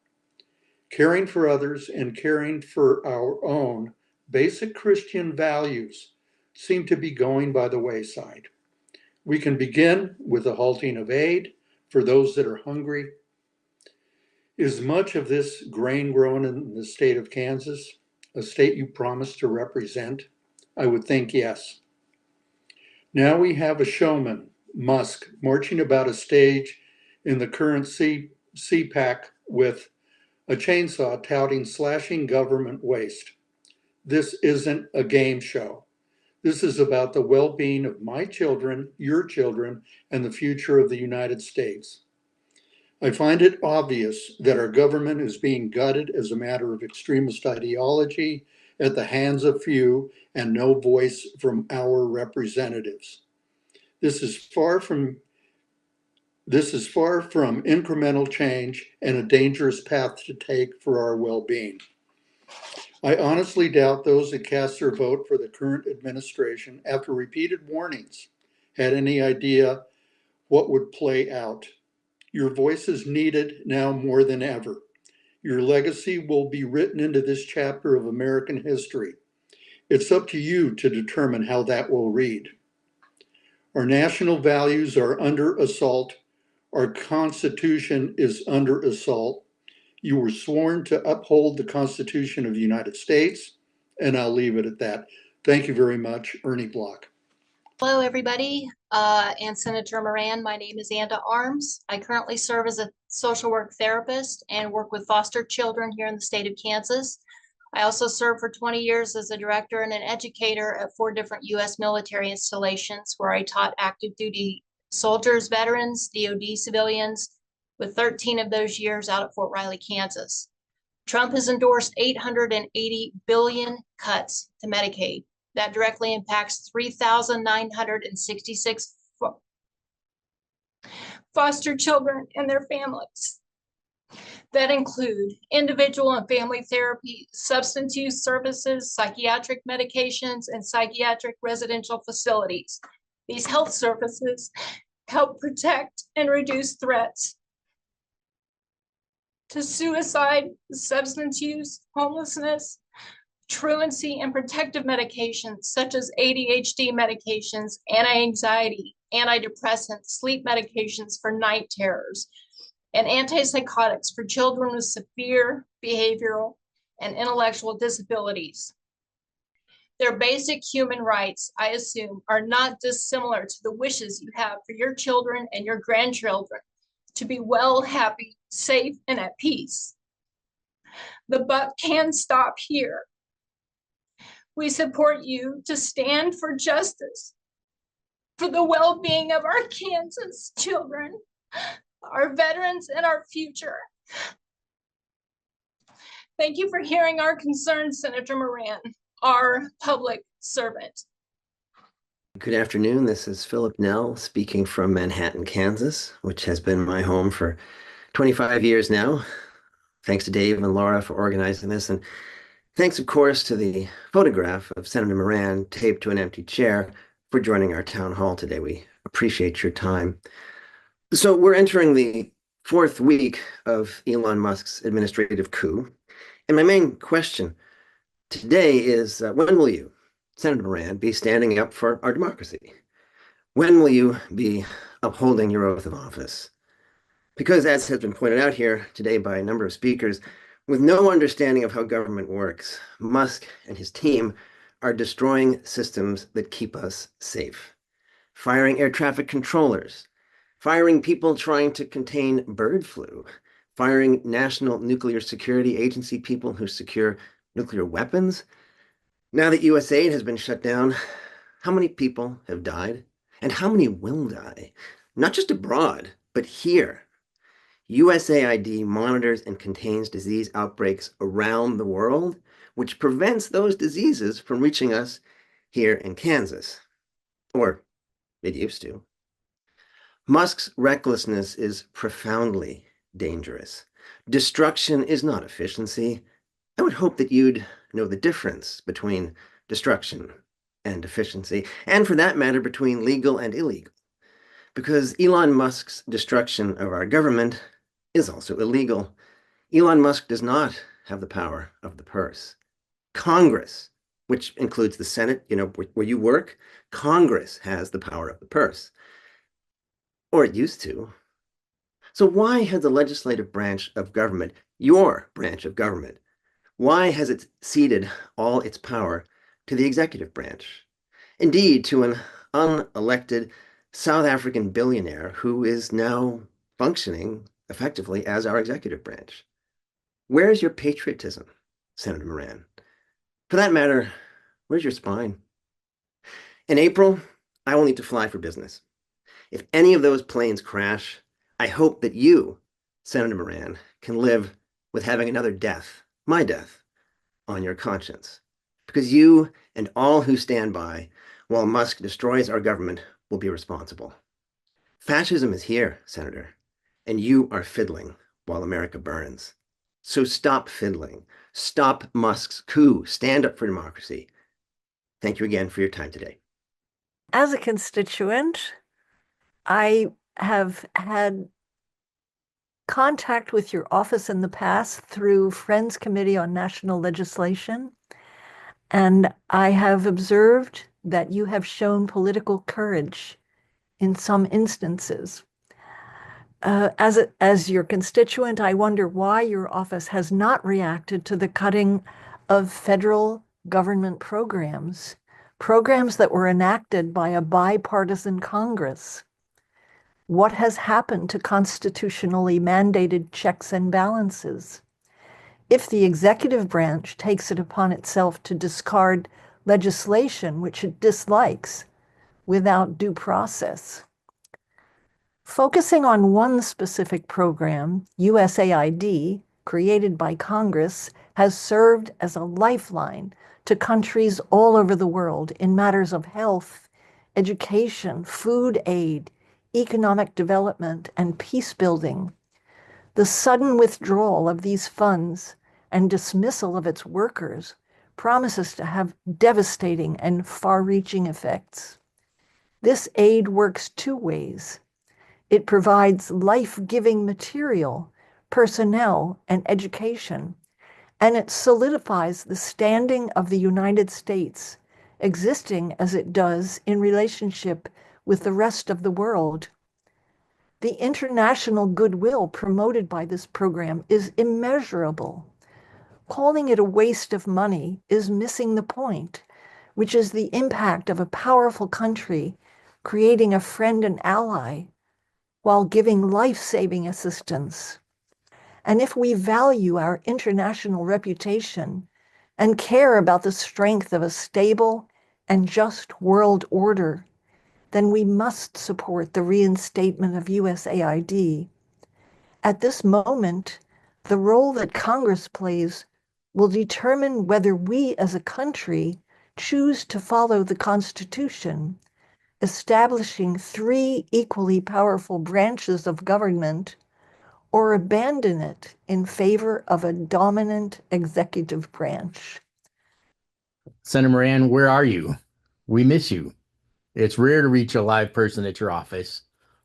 Caring for others and caring for our own basic Christian values seem to be going by the wayside. We can begin with the halting of aid for those that are hungry. Is much of this grain grown in the state of Kansas, a state you promised to represent? I would think yes. Now we have a showman, Musk, marching about a stage in the current CPAC with a chainsaw touting slashing government waste. This isn't a game show. This is about the well-being of my children, your children, and the future of the United States. I find it obvious that our government is being gutted as a matter of extremist ideology at the hands of few and no voice from our representatives. This is far from incremental change and a dangerous path to take for our well-being. I honestly doubt those that cast their vote for the current administration after repeated warnings had any idea what would play out. Your voice is needed now more than ever. Your legacy will be written into this chapter of American history. It's up to you to determine how that will read. Our national values are under assault. Our Constitution is under assault. You were sworn to uphold the Constitution of the United States, and I'll leave it at that. Thank you very much, Ernie Block. Hello, everybody, and Senator Moran. My name is Anda Arms. I currently serve as a social work therapist and work with foster children here in the state of Kansas. I also served for 20 years as a director and an educator at 4 different U.S. military installations where I taught active duty soldiers, veterans, DoD civilians, with 13 of those years out at Fort Riley, Kansas. Trump has endorsed 880 billion cuts to Medicaid. That directly impacts 3,966 foster children and their families. That include individual and family therapy, substance use services, psychiatric medications, and psychiatric residential facilities. These health services help protect and reduce threats to suicide, substance use, homelessness, truancy, and protective medications such as ADHD medications, anti-anxiety, antidepressants, sleep medications for night terrors, and antipsychotics for children with severe behavioral and intellectual disabilities. Their basic human rights, I assume, are not dissimilar to the wishes you have for your children and your grandchildren to be well, happy, safe, and at peace. The buck can stop here. We support you to stand for justice, for the well-being of our Kansas children, our veterans, and our future. Thank you for hearing our concerns, Senator Moran, our public servant. Good afternoon. This is Philip Nell speaking from Manhattan, Kansas, which has been my home for 25 years now. Thanks to Dave and Laura for organizing this, and thanks, of course, to the photograph of Senator Moran taped to an empty chair for joining our town hall today. We appreciate your time. So we're entering the 4th week of Elon Musk's administrative coup. And my main question today is, when will you, Senator Moran, be standing up for our democracy? When will you be upholding your oath of office? Because, as has been pointed out here today by a number of speakers, with no understanding of how government works, Musk and his team are destroying systems that keep us safe, firing air traffic controllers, firing people trying to contain bird flu, firing National Nuclear Security Agency people who secure nuclear weapons. Now that USAID has been shut down, how many people have died? And how many will die? Not just abroad, but here. USAID monitors and contains disease outbreaks around the world, which prevents those diseases from reaching us here in Kansas. Or it used to. Musk's recklessness is profoundly dangerous. Destruction is not efficiency. I would hope that you'd know the difference between destruction and efficiency, and for that matter, between legal and illegal. Because Elon Musk's destruction of our government is also illegal. Elon Musk does not have the power of the purse. Congress, which includes the Senate, where you work, Congress has the power of the purse. Or it used to. So why has the legislative branch of government, your branch of government, why has it ceded all its power to the executive branch? Indeed, to an unelected South African billionaire who is now functioning effectively as our executive branch. Where's your patriotism, Senator Moran? For that matter, where's your spine? In April, I will need to fly for business. If any of those planes crash, I hope that you, Senator Moran, can live with having another death, my death, on your conscience. Because you and all who stand by while Musk destroys our government will be responsible. Fascism is here, Senator, and you are fiddling while America burns. So stop fiddling. Stop Musk's coup. Stand up for democracy. Thank you again for your time today. As a constituent, I have had contact with your office in the past through Friends Committee on National Legislation, and I have observed that you have shown political courage in some instances. As your constituent, I wonder why your office has not reacted to the cutting of federal government programs that were enacted by a bipartisan Congress. What has happened to constitutionally mandated checks and balances? If the executive branch takes it upon itself to discard legislation which it dislikes without due process. Focusing on one specific program, USAID, created by Congress, has served as a lifeline to countries all over the world in matters of health, education, food aid, economic development, and peace building. The sudden withdrawal of these funds and dismissal of its workers promises to have devastating and far-reaching effects. This aid works two ways. It provides life-giving material, personnel, and education, and it solidifies the standing of the United States, existing as it does in relationship with the rest of the world. The international goodwill promoted by this program is immeasurable. Calling it a waste of money is missing the point, which is the impact of a powerful country creating a friend and ally while giving life-saving assistance. And if we value our international reputation and care about the strength of a stable and just world order, then we must support the reinstatement of USAID. At this moment, the role that Congress plays will determine whether we as a country choose to follow the Constitution, establishing three equally powerful branches of government, or abandon it in favor of a dominant executive branch. Senator Moran, where are you? We miss you. It's rare to reach a live person at your office.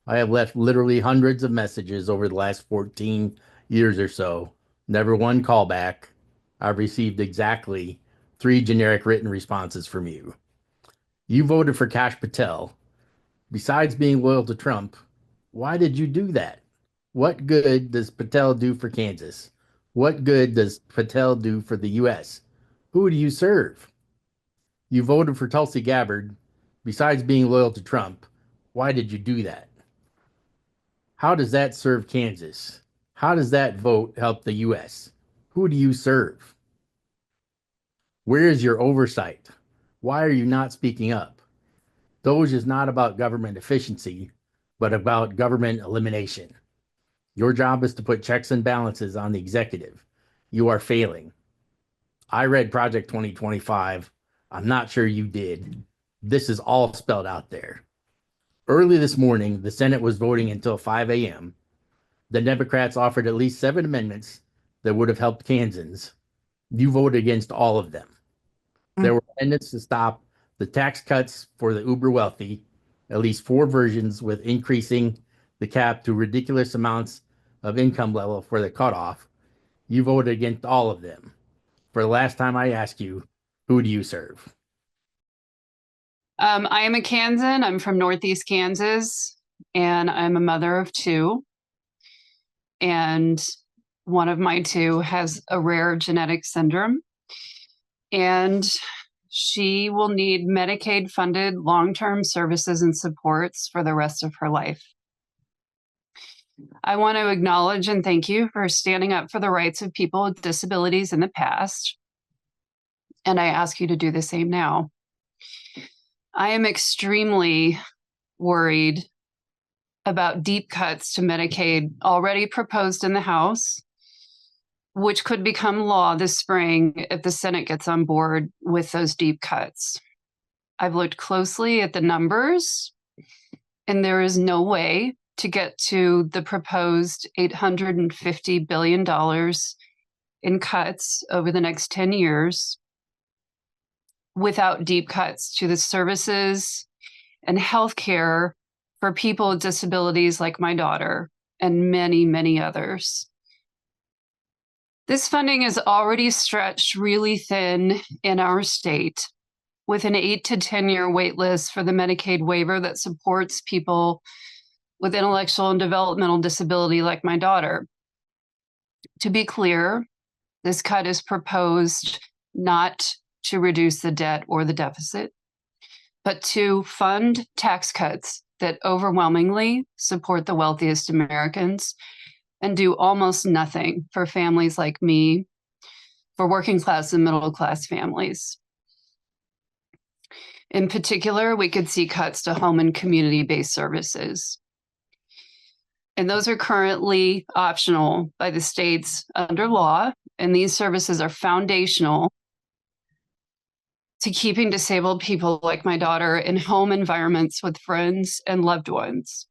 I have left literally hundreds of messages over the last 14 years or so. Never one callback. I've received exactly 3 generic written responses from you. You voted for Kash Patel. Besides being loyal to Trump, why did you do that? What good does Patel do for Kansas? What good does Patel do for the U.S.? Who do you serve? You voted for Tulsi Gabbard. Besides being loyal to Trump, why did you do that? How does that serve Kansas? How does that vote help the U.S.? Who do you serve? Where is your oversight? Why are you not speaking up? DOGE is not about government efficiency, but about government elimination. Your job is to put checks and balances on the executive. You are failing. I read Project 2025. I'm not sure you did. This is all spelled out there. Early this morning, the Senate was voting until 5 a.m. The Democrats offered at least 7 amendments that would have helped Kansans. You voted against all of them. There were amendments to stop the tax cuts for the uber wealthy, at least 4 versions with increasing the cap to ridiculous amounts of income level for the cutoff. You voted against all of them. For the last time I ask you, who do you serve? I am a Kansan. I'm from Northeast Kansas, and I'm a mother of 2. And one of my 2 has a rare genetic syndrome. And she will need Medicaid funded long-term services and supports for the rest of her life. I want to acknowledge and thank you for standing up for the rights of people with disabilities in the past. And I ask you to do the same now. I am extremely worried about deep cuts to Medicaid already proposed in the House, which could become law this spring if the Senate gets on board with those deep cuts. I've looked closely at the numbers, and there is no way to get to the proposed $850 billion in cuts over the next 10 years without deep cuts to the services and healthcare for people with disabilities like my daughter and many, many others. This funding is already stretched really thin in our state, with an 8 to 10 year wait list for the Medicaid waiver that supports people with intellectual and developmental disability like my daughter. To be clear, this cut is proposed not to reduce the debt or the deficit, but to fund tax cuts that overwhelmingly support the wealthiest Americans and do almost nothing for families like me, for working class and middle class families. In particular, we could see cuts to home and community-based services. And those are currently optional by the states under law, and these services are foundational to keeping disabled people like my daughter in home environments with friends and loved ones.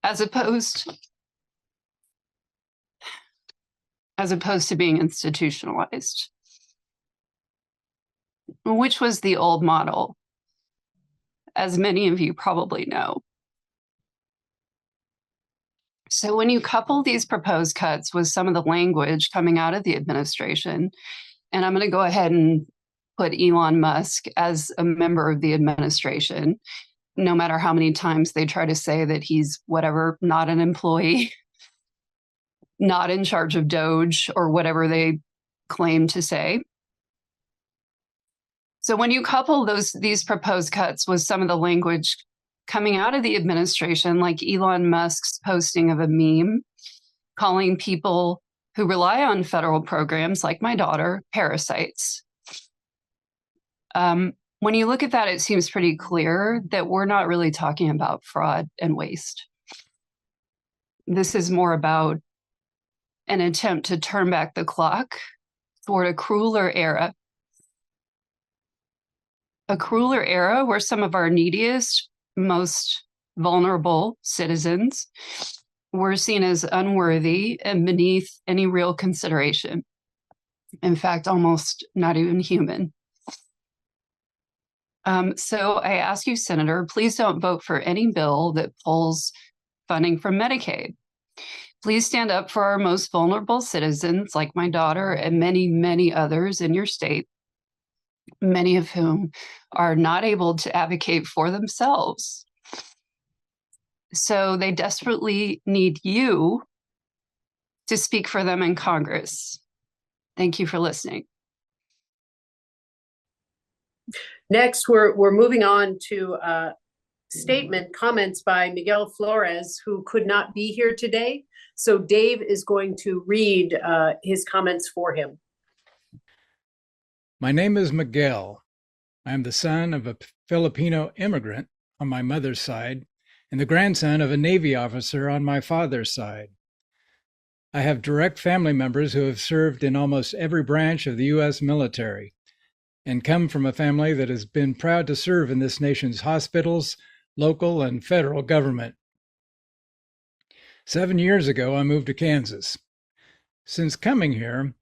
As opposed to being institutionalized, which was the old model, as many of you probably know. So when you couple these proposed cuts with some of the language coming out of the administration, and I'm going to go ahead and put Elon Musk as a member of the administration, no matter how many times they try to say that he's whatever, not an employee, not in charge of DOGE or whatever they claim to say. So when you couple these proposed cuts with some of the language coming out of the administration, like Elon Musk's posting of a meme calling people who rely on federal programs like my daughter parasites. When you look at that, it seems pretty clear that we're not really talking about fraud and waste. This is more about an attempt to turn back the clock toward a crueler era where some of our neediest, most vulnerable citizens were seen as unworthy and beneath any real consideration. In fact, almost not even human. So I ask you, Senator, please don't vote for any bill that pulls funding from Medicaid. Please stand up for our most vulnerable citizens, like my daughter and many, many others in your state, many of whom are not able to advocate for themselves. So they desperately need you to speak for them in Congress. Thank you for listening. Next, we're moving on to comments by Miguel Flores, who could not be here today. So Dave is going to read his comments for him. My name is Miguel. I am the son of a Filipino immigrant on my mother's side and the grandson of a Navy officer on my father's side. I have direct family members who have served in almost every branch of the U.S. military and come from a family that has been proud to serve in this nation's hospitals, local, and federal government. 7 years ago, I moved to Kansas. Since coming here,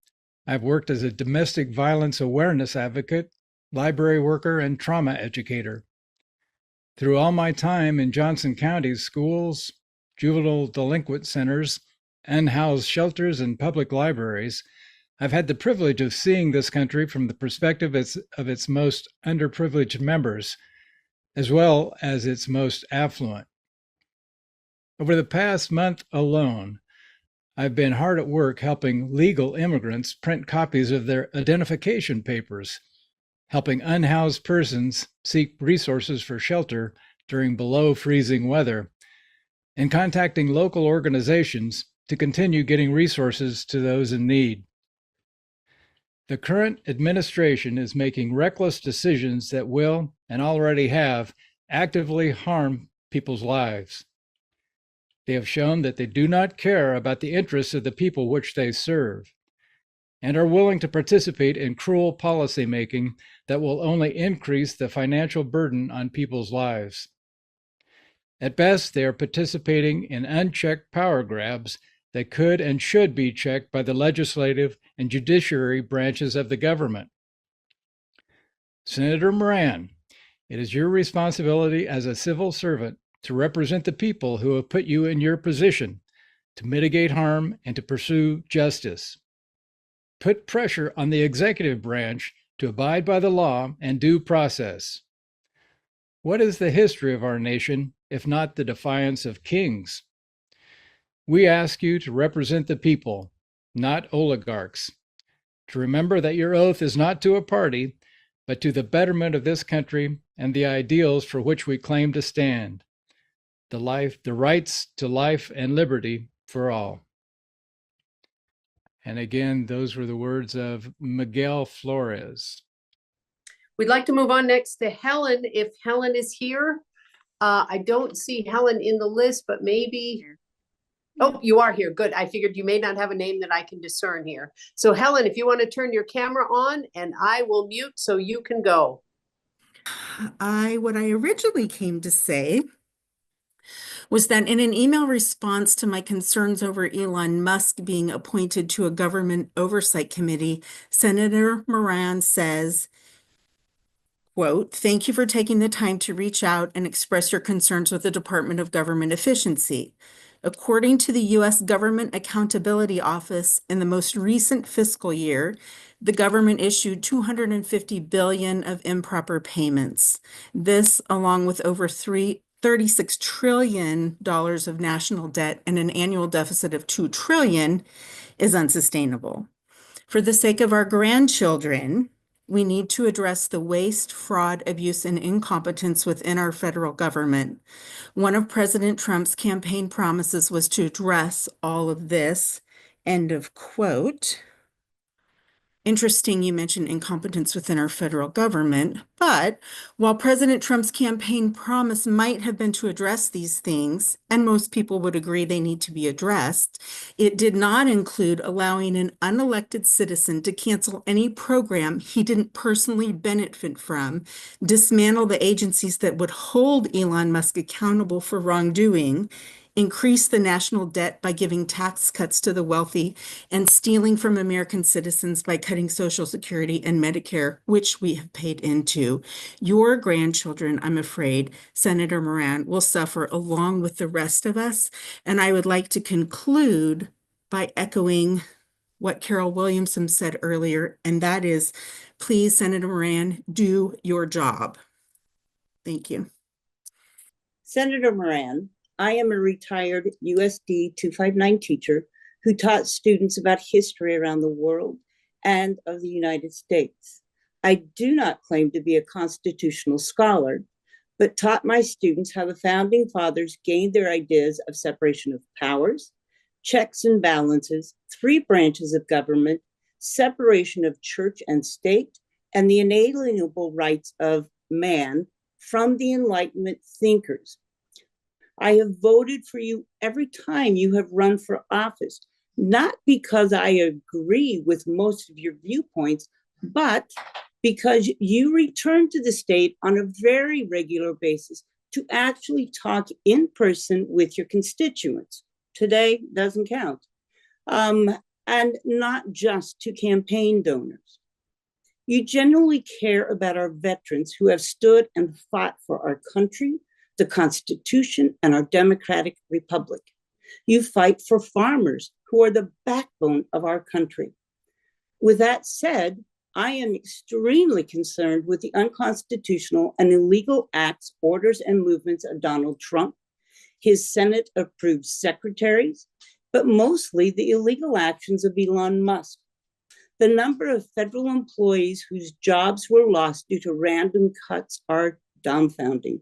I've worked as a domestic violence awareness advocate, library worker, and trauma educator. Through all my time in Johnson County's schools, juvenile delinquent centers, unhoused shelters, and public libraries, I've had the privilege of seeing this country from the perspective of its most underprivileged members, as well as its most affluent. Over the past month alone, I've been hard at work helping legal immigrants print copies of their identification papers, helping unhoused persons seek resources for shelter during below freezing weather, and contacting local organizations to continue getting resources to those in need. The current administration is making reckless decisions that will, and already have, actively harm people's lives. They have shown that they do not care about the interests of the people which they serve, and are willing to participate in cruel policymaking that will only increase the financial burden on people's lives. At best, they are participating in unchecked power grabs that could and should be checked by the legislative and judiciary branches of the government. Senator Moran, it is your responsibility as a civil servant to represent the people who have put you in your position, to mitigate harm and to pursue justice. Put pressure on the executive branch to abide by the law and due process. What is the history of our nation, if not the defiance of kings? We ask you to represent the people, not oligarchs, to remember that your oath is not to a party, but to the betterment of this country and the ideals for which we claim to stand, the rights to life and liberty for all. And again, those were the words of Miguel Flores. We'd like to move on next to Helen, if Helen is here. I don't see Helen in the list, but maybe. Oh, you are here. Good. I figured you may not have a name that I can discern here. So Helen, if you want to turn your camera on, and I will mute so you can go. What I originally came to say was that in an email response to my concerns over Elon Musk being appointed to a government oversight committee, Senator Moran says, quote, "Thank you for taking the time to reach out and express your concerns with the Department of Government Efficiency. According to the U.S. Government Accountability Office, in the most recent fiscal year, the government issued $250 billion of improper payments. This, along with over $36 trillion of national debt and an annual deficit of $2 trillion, is unsustainable. For the sake of our grandchildren, we need to address the waste, fraud, abuse, and incompetence within our federal government. One of President Trump's campaign promises was to address all of this." End of quote. Interesting you mentioned incompetence within our federal government, but while President Trump's campaign promise might have been to address these things, and most people would agree they need to be addressed, it did not include allowing an unelected citizen to cancel any program he didn't personally benefit from, dismantle the agencies that would hold Elon Musk accountable for wrongdoing, increase the national debt by giving tax cuts to the wealthy, and stealing from American citizens by cutting Social Security and Medicare, which we have paid into. Your grandchildren, I'm afraid, Senator Moran, will suffer along with the rest of us. And I would like to conclude by echoing what Carol Williamson said earlier, and that is, please, Senator Moran, do your job. Thank you. Senator Moran, I am a retired USD 259 teacher who taught students about history around the world and of the United States. I do not claim to be a constitutional scholar, but taught my students how the founding fathers gained their ideas of separation of powers, checks and balances, 3 branches of government, separation of church and state, and the inalienable rights of man from the Enlightenment thinkers. I have voted for you every time you have run for office, not because I agree with most of your viewpoints, but because you return to the state on a very regular basis to actually talk in person with your constituents. Today doesn't count. And not just to campaign donors. You genuinely care about our veterans who have stood and fought for our country, the Constitution, and our democratic republic. You fight for farmers who are the backbone of our country. With that said, I am extremely concerned with the unconstitutional and illegal acts, orders, and movements of Donald Trump, his Senate-approved secretaries, but mostly the illegal actions of Elon Musk. The number of federal employees whose jobs were lost due to random cuts are dumbfounding.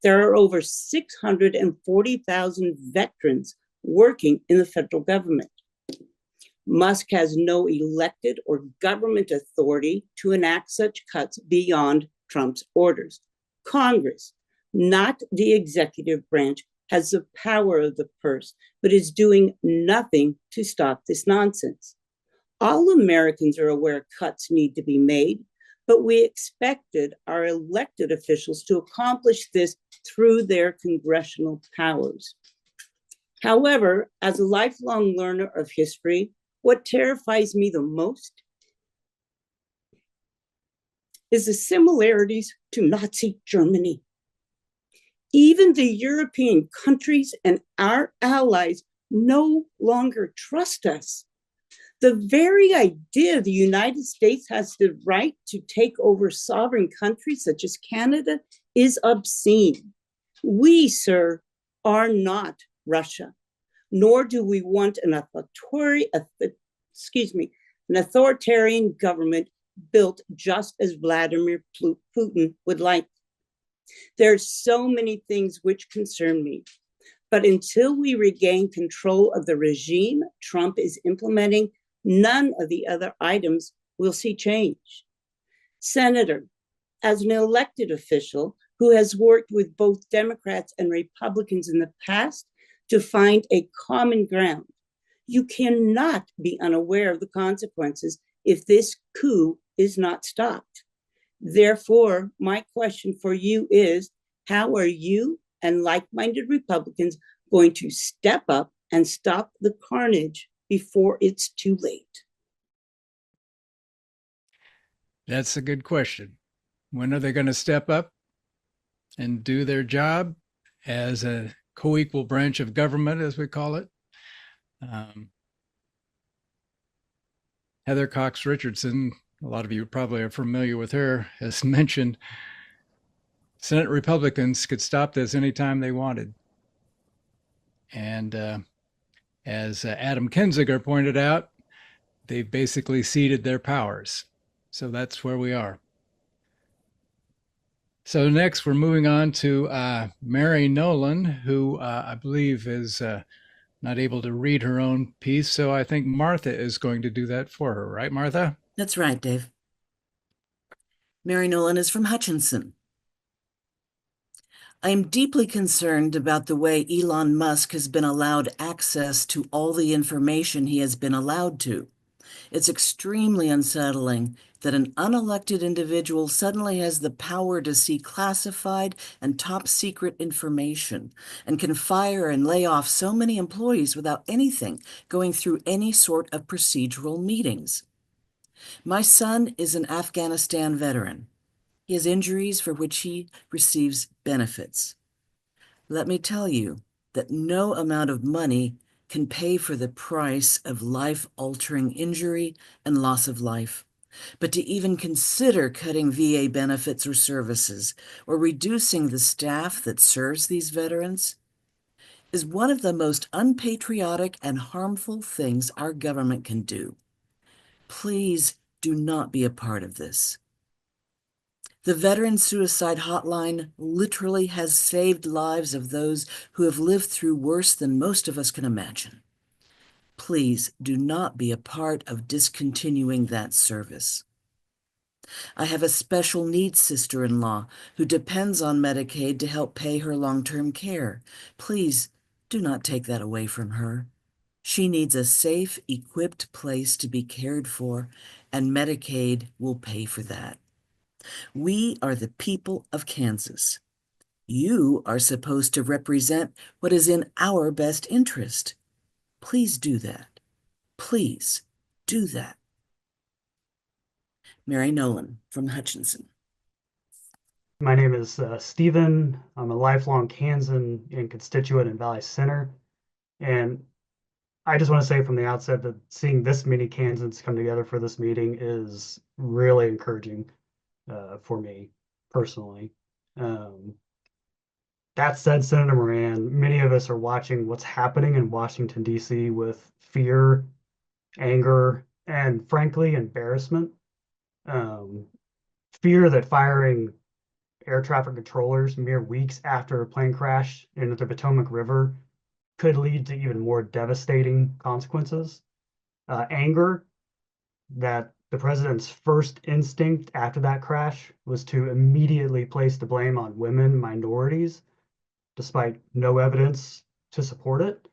There are over 640,000 veterans working in the federal government. Musk has no elected or government authority to enact such cuts beyond Trump's orders. Congress, not the executive branch, has the power of the purse, but is doing nothing to stop this nonsense. All Americans are aware cuts need to be made, but we expected our elected officials to accomplish this through their congressional powers. However, as a lifelong learner of history, what terrifies me the most is the similarities to Nazi Germany. Even the European countries and our allies no longer trust us. The very idea the United States has the right to take over sovereign countries such as Canada is obscene. We, sir, are not Russia, nor do we want an authoritarian government built just as Vladimir Putin would like. There's so many things which concern me, but until we regain control of the regime Trump is implementing, none of the other items will see change. Senator, as an elected official who has worked with both Democrats and Republicans in the past to find a common ground, you cannot be unaware of the consequences if this coup is not stopped. Therefore, my question for you is, how are you and like-minded Republicans going to step up and stop the carnage before it's too late? That's a good question. When are they going to step up and do their job as a co-equal branch of government, as we call it? Heather Cox Richardson, a lot of you probably are familiar with her, has mentioned Senate Republicans could stop this anytime they wanted. And as Adam Kinzinger pointed out, they've basically ceded their powers. So that's where we are. So next, we're moving on to Mary Nolan, who I believe is not able to read her own piece. So I think Martha is going to do that for her. Right, Martha? That's right, Dave. Mary Nolan is from Hutchinson. I am deeply concerned about the way Elon Musk has been allowed access to all the information he has been allowed to. It's extremely unsettling that an unelected individual suddenly has the power to see classified and top secret information and can fire and lay off so many employees without anything going through any sort of procedural meetings. My son is an Afghanistan veteran. He has injuries for which he receives benefits. Let me tell you that no amount of money can pay for the price of life-altering injury and loss of life. But to even consider cutting VA benefits or services or reducing the staff that serves these veterans is one of the most unpatriotic and harmful things our government can do. Please do not be a part of this. The Veteran Suicide Hotline literally has saved lives of those who have lived through worse than most of us can imagine. Please do not be a part of discontinuing that service. I have a special needs sister-in-law who depends on Medicaid to help pay her long-term care. Please do not take that away from her. She needs a safe, equipped place to be cared for, and Medicaid will pay for that. We are the people of Kansas. You are supposed to represent what is in our best interest. Please do that. Please do that. Mary Nolan from Hutchinson. My name is Stephen. I'm a lifelong Kansan and constituent in Valley Center. And I just want to say from the outset that seeing this many Kansans come together for this meeting is really encouraging for me personally. That said, Senator Moran, many of us are watching what's happening in Washington, D.C. with fear, anger, and frankly, embarrassment. Fear that firing air traffic controllers mere weeks after a plane crash into the Potomac River could lead to even more devastating consequences. Anger that the president's first instinct after that crash was to immediately place the blame on women, minorities, despite no evidence to support it.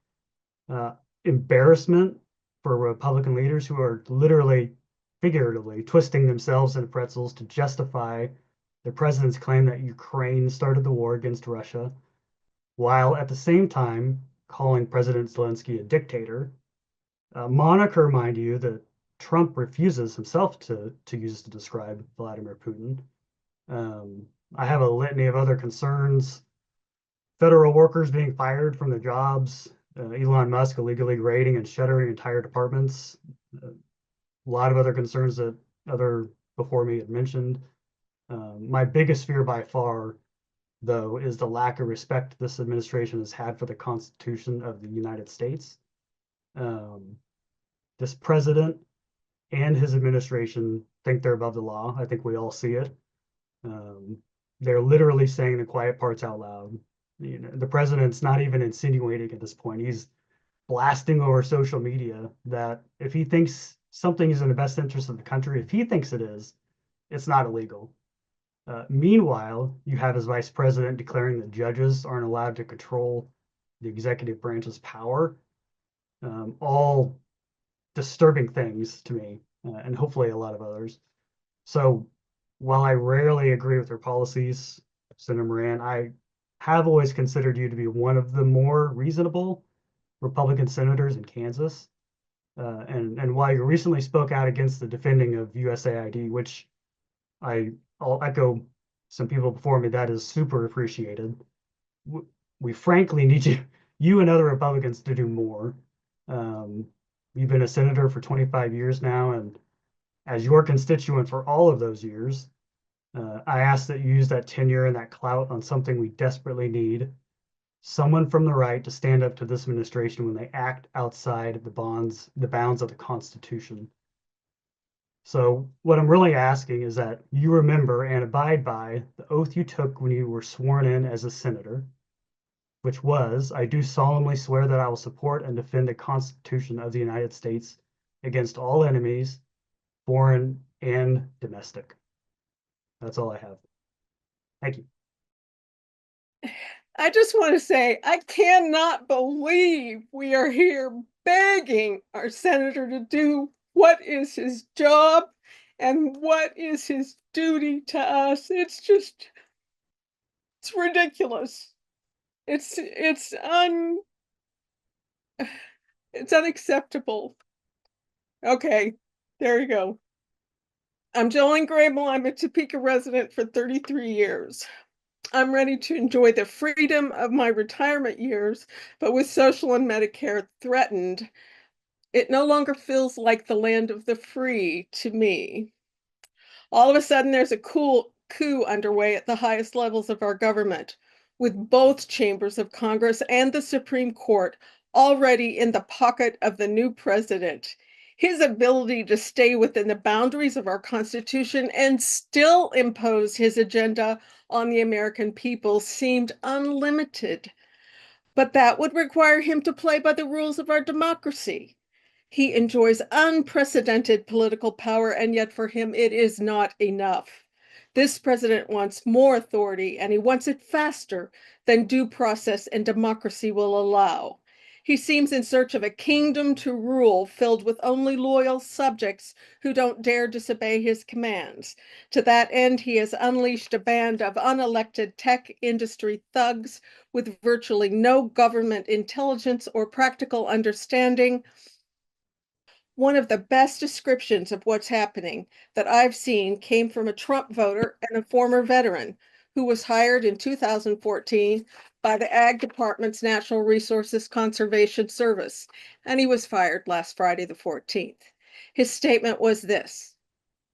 Embarrassment for Republican leaders who are literally, figuratively twisting themselves into pretzels to justify the president's claim that Ukraine started the war against Russia, while at the same time calling President Zelensky a dictator. Moniker, mind you, that Trump refuses himself to use to describe Vladimir Putin. I have a litany of other concerns. Federal workers being fired from their jobs, Elon Musk illegally raiding and shuttering entire departments, a lot of other concerns that other before me had mentioned. My biggest fear by far, though, is the lack of respect this administration has had for the Constitution of the United States. This president and his administration think they're above the law. I think we all see it. They're literally saying the quiet parts out loud. You know, the president's not even insinuating at this point. He's blasting over social media that if he thinks something is in the best interest of the country, if he thinks it is, it's not illegal. Meanwhile, you have his vice president declaring that judges aren't allowed to control the executive branch's power. All disturbing things to me, and hopefully a lot of others. So while I rarely agree with her policies, Senator Moran, I have always considered you to be one of the more reasonable Republican senators in Kansas. And while you recently spoke out against the defending of USAID, which I'll echo some people before me, that is super appreciated. We frankly need you and other Republicans to do more. You've been a senator for 25 years now, and as your constituent for all of those years, I ask that you use that tenure and that clout on something we desperately need. Someone from the right to stand up to this administration when they act outside the bounds of the Constitution. So what I'm really asking is that you remember and abide by the oath you took when you were sworn in as a senator, which was, I do solemnly swear that I will support and defend the Constitution of the United States against all enemies, foreign and domestic. That's all I have. Thank you. I just want to say, I cannot believe we are here begging our senator to do what is his job and what is his duty to us. It's ridiculous. It's unacceptable. Okay, there you go. I'm Jolene Grable. I'm a Topeka resident for 33 years. I'm ready to enjoy the freedom of my retirement years, but with social and Medicare threatened, it no longer feels like the land of the free to me. All of a sudden, there's a coup underway at the highest levels of our government, with both chambers of Congress and the Supreme Court already in the pocket of the new president. His ability to stay within the boundaries of our Constitution and still impose his agenda on the American people seemed unlimited. But that would require him to play by the rules of our democracy. He enjoys unprecedented political power, and yet for him it is not enough. This president wants more authority, and he wants it faster than due process and democracy will allow. He seems in search of a kingdom to rule filled with only loyal subjects who don't dare disobey his commands. To that end, he has unleashed a band of unelected tech industry thugs with virtually no government intelligence or practical understanding. One of the best descriptions of what's happening that I've seen came from a Trump voter and a former veteran who was hired in 2014 by the Ag Department's Natural Resources Conservation Service, and he was fired last Friday, the 14th. His statement was this: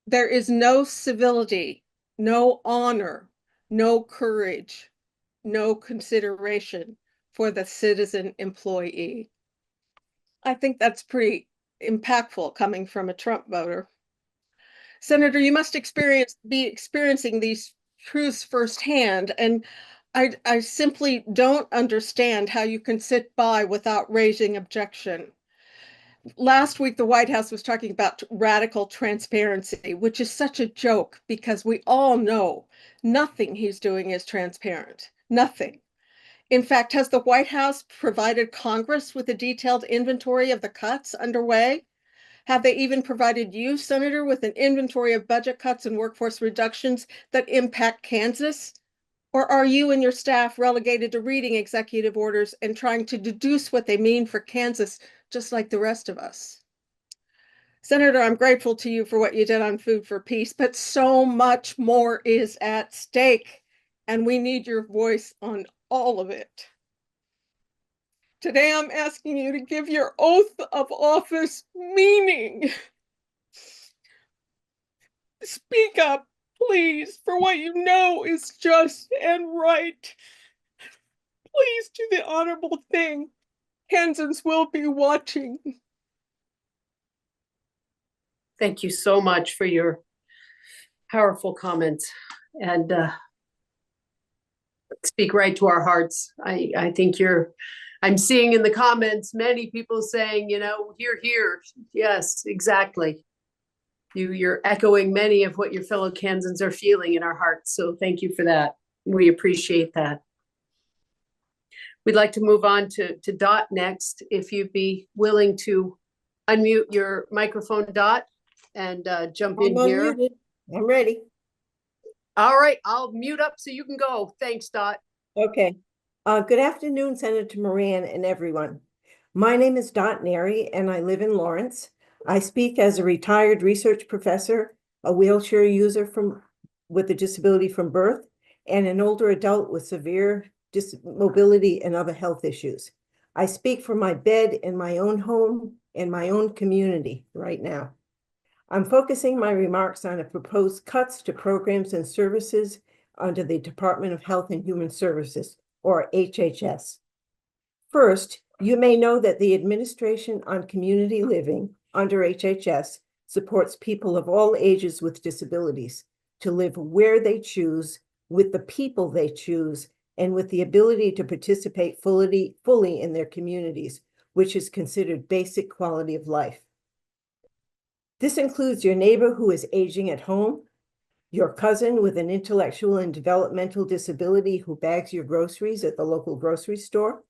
"There is no civility, no honor, no courage, no consideration for the citizen employee." I think that's pretty impactful coming from a Trump voter. Senator, you must be experiencing these truths firsthand, and I simply don't understand how you can sit by without raising objection. Last week, the White House was talking about radical transparency, which is such a joke because we all know nothing he's doing is transparent. Nothing. In fact, has the White House provided Congress with a detailed inventory of the cuts underway? Have they even provided you, Senator, with an inventory of budget cuts and workforce reductions that impact Kansas? Or are you and your staff relegated to reading executive orders and trying to deduce what they mean for Kansas, just like the rest of us? Senator, I'm grateful to you for what you did on Food for Peace, but so much more is at stake, and we need your voice on all of it. Today, I'm asking you to give your oath of office meaning. Speak up, please, for what you know is just and right. Please do the honorable thing. Kansans will be watching. Thank you so much for your powerful comments and speak right to our hearts. I think I'm seeing in the comments many people saying, hear, hear. Yes, exactly. You're echoing many of what your fellow Kansans are feeling in our hearts. So thank you for that. We appreciate that. We'd like to move on to Dot next. If you'd be willing to unmute your microphone, Dot, and jump in here. Unmuted. I'm ready. All right, I'll mute up so you can go. Thanks, Dot. Okay. Good afternoon, Senator Moran and everyone. My name is Dot Neri, and I live in Lawrence. I speak as a retired research professor, a wheelchair user with a disability from birth, and an older adult with severe mobility and other health issues. I speak from my bed in my own home and my own community right now. I'm focusing my remarks on the proposed cuts to programs and services under the Department of Health and Human Services, or HHS. First, you may know that the Administration on Community Living under HHS supports people of all ages with disabilities to live where they choose, with the people they choose, and with the ability to participate fully in their communities, which is considered basic quality of life. This includes your neighbor who is aging at home, your cousin with an intellectual and developmental disability who bags your groceries at the local grocery store,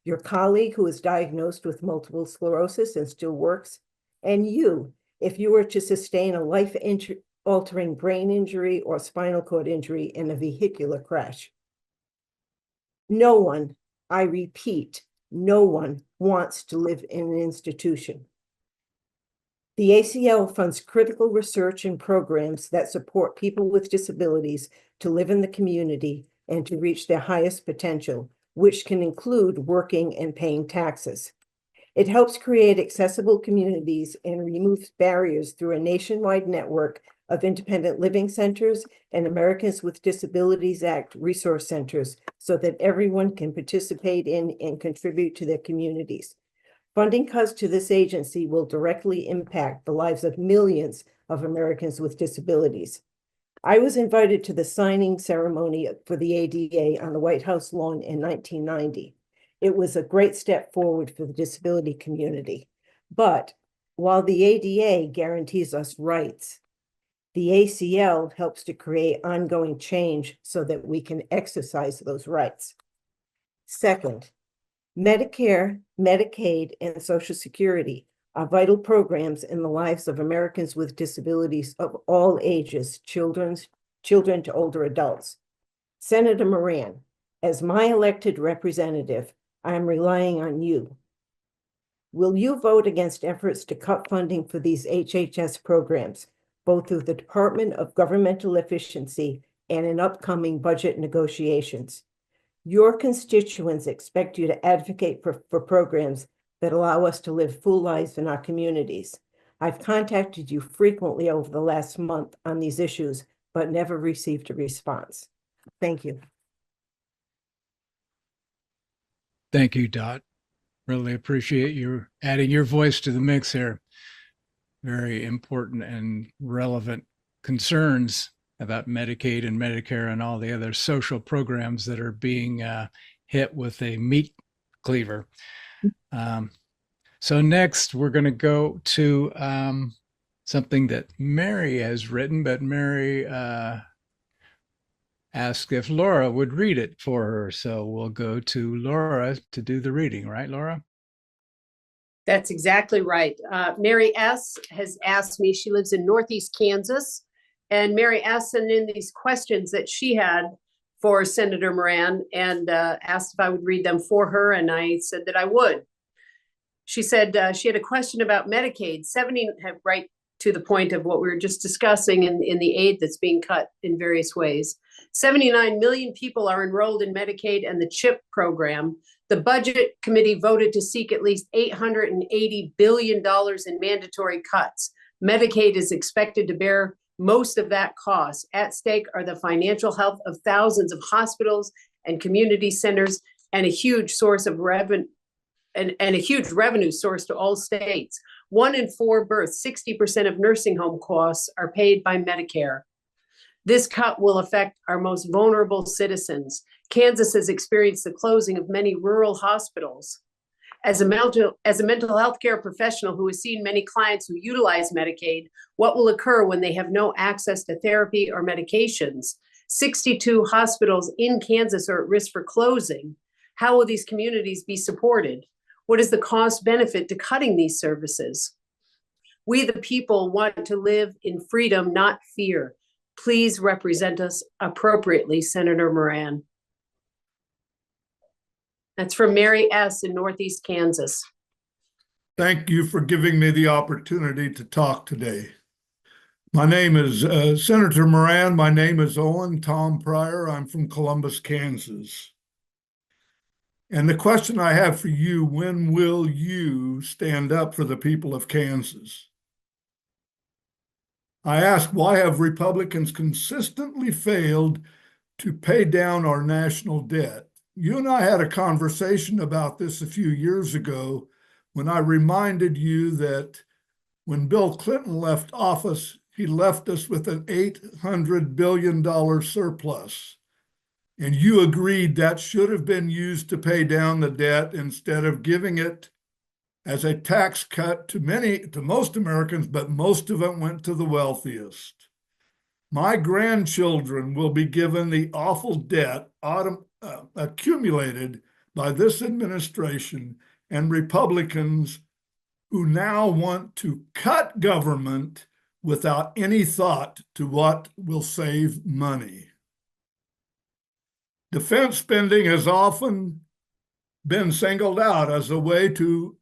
your colleague who is diagnosed with multiple sclerosis and still works, and you, if you were to sustain a life-altering brain injury or spinal cord injury in a vehicular crash. No one, I repeat, no one wants to live in an institution. The ACL funds critical research and programs that support people with disabilities to live in the community and to reach their highest potential, which can include working and paying taxes. It helps create accessible communities and removes barriers through a nationwide network of independent living centers and Americans with Disabilities Act resource centers so that everyone can participate in and contribute to their communities. Funding cuts to this agency will directly impact the lives of millions of Americans with disabilities. I was invited to the signing ceremony for the ADA on the White House lawn in 1990. It was a great step forward for the disability community. But while the ADA guarantees us rights, the ACL helps to create ongoing change so that we can exercise those rights. Second, Medicare, Medicaid, and Social Security are vital programs in the lives of Americans with disabilities of all ages, children to older adults. Senator Moran, as my elected representative, I am relying on you. Will you vote against efforts to cut funding for these HHS programs, both through the Department of Governmental Efficiency and in upcoming budget negotiations? Your constituents expect you to advocate for programs that allow us to live full lives in our communities. I've contacted you frequently over the last month on these issues, but never received a response. Thank you. Thank you, Dot. Really appreciate you adding your voice to the mix here. Very important and relevant concerns about Medicaid and Medicare and all the other social programs that are being hit with a meat cleaver. So next, we're going to go to something that Mary has written, but Mary asked if Laura would read it for her. So we'll go to Laura to do the reading, right, Laura? That's exactly right. Mary S. has asked me, she lives in Northeast Kansas, and Mary S. sent in these questions that she had for Senator Moran and asked if I would read them for her, and I said that I would. She said she had a question about Medicaid, right to the point of what we were just discussing in the aid that's being cut in various ways. 79 million people are enrolled in Medicaid and the CHIP program. The Budget Committee voted to seek at least $880 billion in mandatory cuts. Medicaid is expected to bear most of that cost. At stake are the financial health of thousands of hospitals and community centers and a huge source of revenue and a huge revenue source to all states. 1 in 4 births, 60% of nursing home costs are paid by Medicare. This cut will affect our most vulnerable citizens. Kansas has experienced the closing of many rural hospitals. As a mental health care professional who has seen many clients who utilize Medicaid, what will occur when they have no access to therapy or medications? 62 hospitals in Kansas are at risk for closing. How will these communities be supported? What is the cost benefit to cutting these services? We, the people, want to live in freedom, not fear. Please represent us appropriately, Senator Moran. That's from Mary S. in Northeast Kansas. Thank you for giving me the opportunity to talk today. My name is Senator Moran. My name is Owen Tom Pryor. I'm from Columbus, Kansas. And the question I have for you, when will you stand up for the people of Kansas? I ask, why have Republicans consistently failed to pay down our national debt? You and I had a conversation about this a few years ago when I reminded you that when Bill Clinton left office, he left us with an $800 billion surplus. And you agreed that should have been used to pay down the debt instead of giving it as a tax cut to most Americans, but most of it went to the wealthiest. My grandchildren will be given the awful debt accumulated by this administration and Republicans who now want to cut government without any thought to what will save money. Defense spending has often been singled out as a way to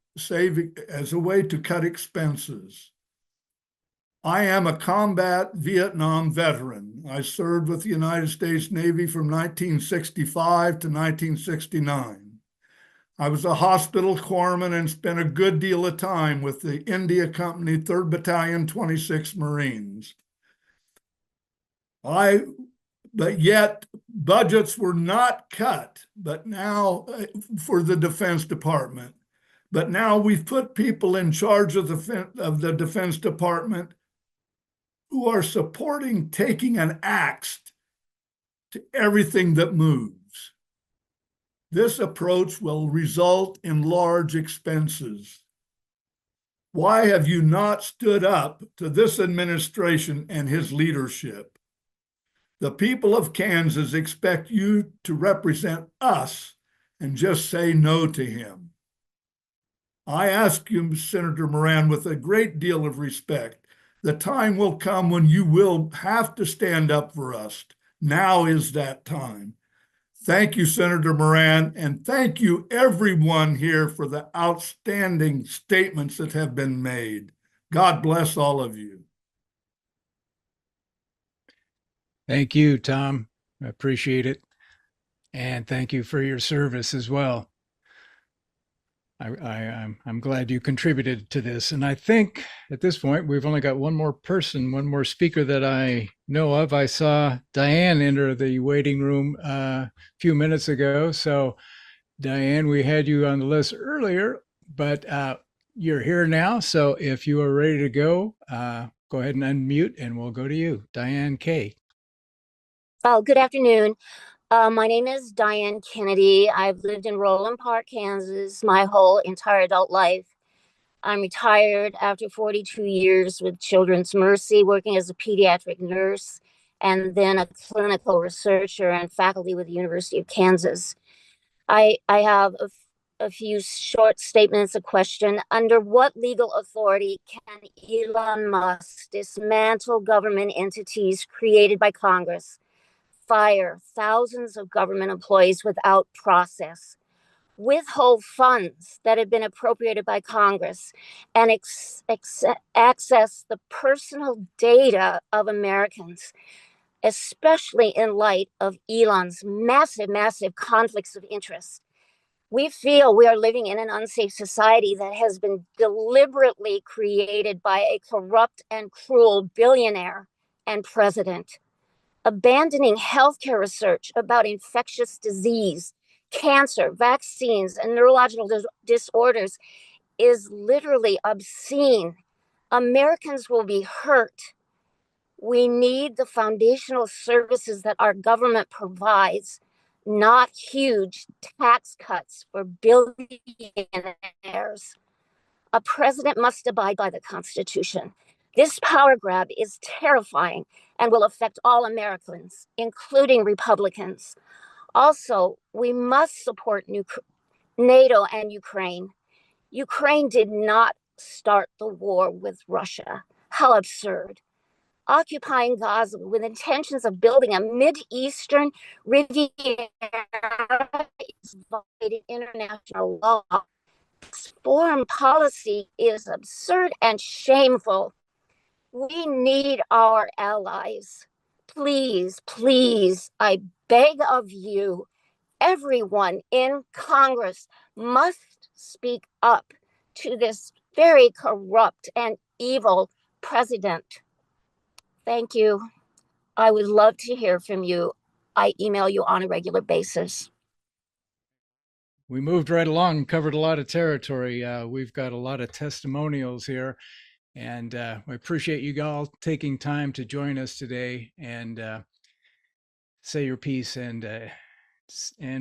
cut expenses. I am a combat Vietnam veteran. I served with the United States Navy from 1965 to 1969. I was a hospital corpsman and spent a good deal of time with the India Company, 3rd Battalion, 26th Marines. But yet budgets were not cut, but now for the Defense Department. But now we've put people in charge of the Defense Department who are supporting taking an axe to everything that moves. This approach will result in large expenses. Why have you not stood up to this administration and his leadership? The people of Kansas expect you to represent us and just say no to him. I ask you, Senator Moran, with a great deal of respect, the time will come when you will have to stand up for us. Now is that time. Thank you, Senator Moran, and thank you everyone here for the outstanding statements that have been made. God bless all of you. Thank you, Tom. I appreciate it. And thank you for your service as well. I'm glad you contributed to this. And I think at this point, we've only got one more person, one more speaker that I know of. I saw Diane enter the waiting room a few minutes ago. So Diane, we had you on the list earlier, but you're here now. So if you are ready to go ahead and unmute and we'll go to you. Diane K. Oh, good afternoon. My name is Diane Kennedy. I've lived in Roland Park, Kansas, my whole entire adult life. I'm retired after 42 years with Children's Mercy, working as a pediatric nurse, and then a clinical researcher and faculty with the University of Kansas. I have a few short statements, a question. Under what legal authority can Elon Musk dismantle government entities created by Congress, fire thousands of government employees without process, withhold funds that have been appropriated by Congress, and access the personal data of Americans, especially in light of Elon's massive conflicts of interest? We feel we are living in an unsafe society that has been deliberately created by a corrupt and cruel billionaire and president. Abandoning healthcare research about infectious disease, cancer, vaccines, and neurological disorders is literally obscene. Americans will be hurt. We need the foundational services that our government provides, not huge tax cuts for billionaires. A president must abide by the Constitution. This power grab is terrifying and will affect all Americans, including Republicans. Also, we must support NATO and Ukraine. Ukraine did not start the war with Russia. How absurd. Occupying Gaza with intentions of building a Mideastern Riviera is violating international law. Foreign policy is absurd and shameful. We need our allies. Please, I beg of you, everyone in Congress must speak up to this very corrupt and evil president. Thank you. I would love to hear from you. I email you on a regular basis. We moved right along and covered a lot of territory. We've got a lot of testimonials here, and we appreciate you all taking time to join us today and say your piece. And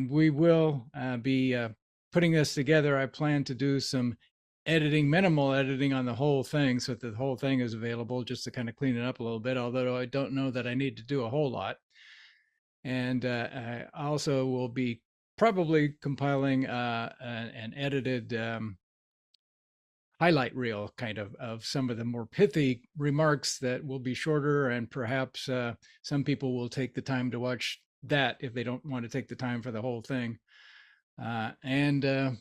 we will be putting this together. I plan to do some editing, minimal editing on the whole thing so that the whole thing is available, just to kind of clean it up a little bit, although I don't know that I need to do a whole lot. And I also will be probably compiling an edited highlight reel kind of some of the more pithy remarks that will be shorter, and perhaps some people will take the time to watch that if they don't want to take the time for the whole thing. And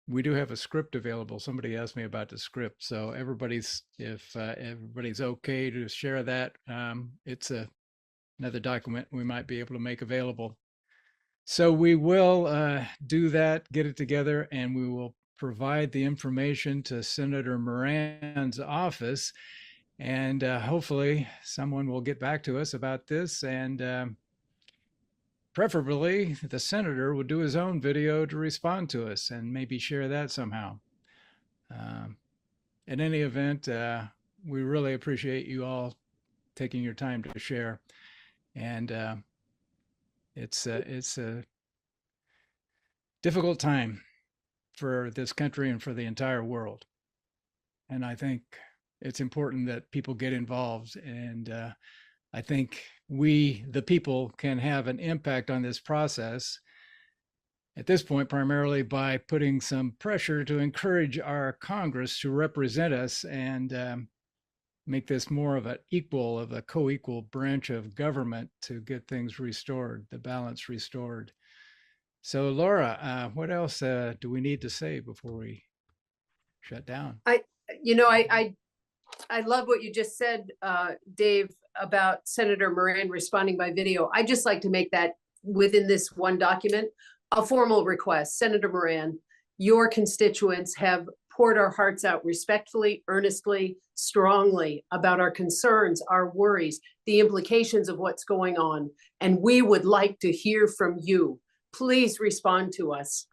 we do have a script available. Somebody asked me about the script, so if everybody's okay to share that, it's another document we might be able to make available. So we will do that, get it together, and we will provide the information to Senator Moran's office, and hopefully someone will get back to us about this, and preferably the senator will do his own video to respond to us and maybe share that somehow. In any event, we really appreciate you all taking your time to share, and it's a difficult time for this country and for the entire world. And I think it's important that people get involved. And I think we, the people, can have an impact on this process at this point, primarily by putting some pressure to encourage our Congress to represent us and make this more of a co-equal branch of government to get things restored, the balance restored. So Laura, what else do we need to say before we shut down? I love what you just said, Dave, about Senator Moran responding by video. I just like to make that within this one document, a formal request. Senator Moran, your constituents have poured our hearts out respectfully, earnestly, strongly about our concerns, our worries, the implications of what's going on. And we would like to hear from you. Please respond to us.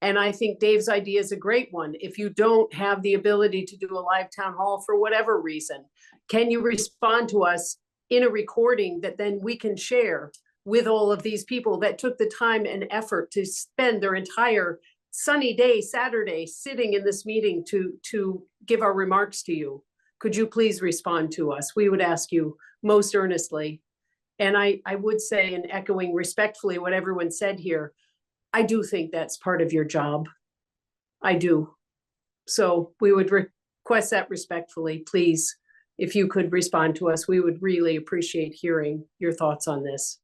And I think Dave's idea is a great one. If you don't have the ability to do a live town hall for whatever reason, can you respond to us in a recording that then we can share with all of these people that took the time and effort to spend their entire sunny day, Saturday, sitting in this meeting to give our remarks to you? Could you please respond to us? We would ask you most earnestly. And I would say, in echoing respectfully what everyone said here, I do think that's part of your job. I do. So we would request that respectfully. Please, if you could respond to us, we would really appreciate hearing your thoughts on this.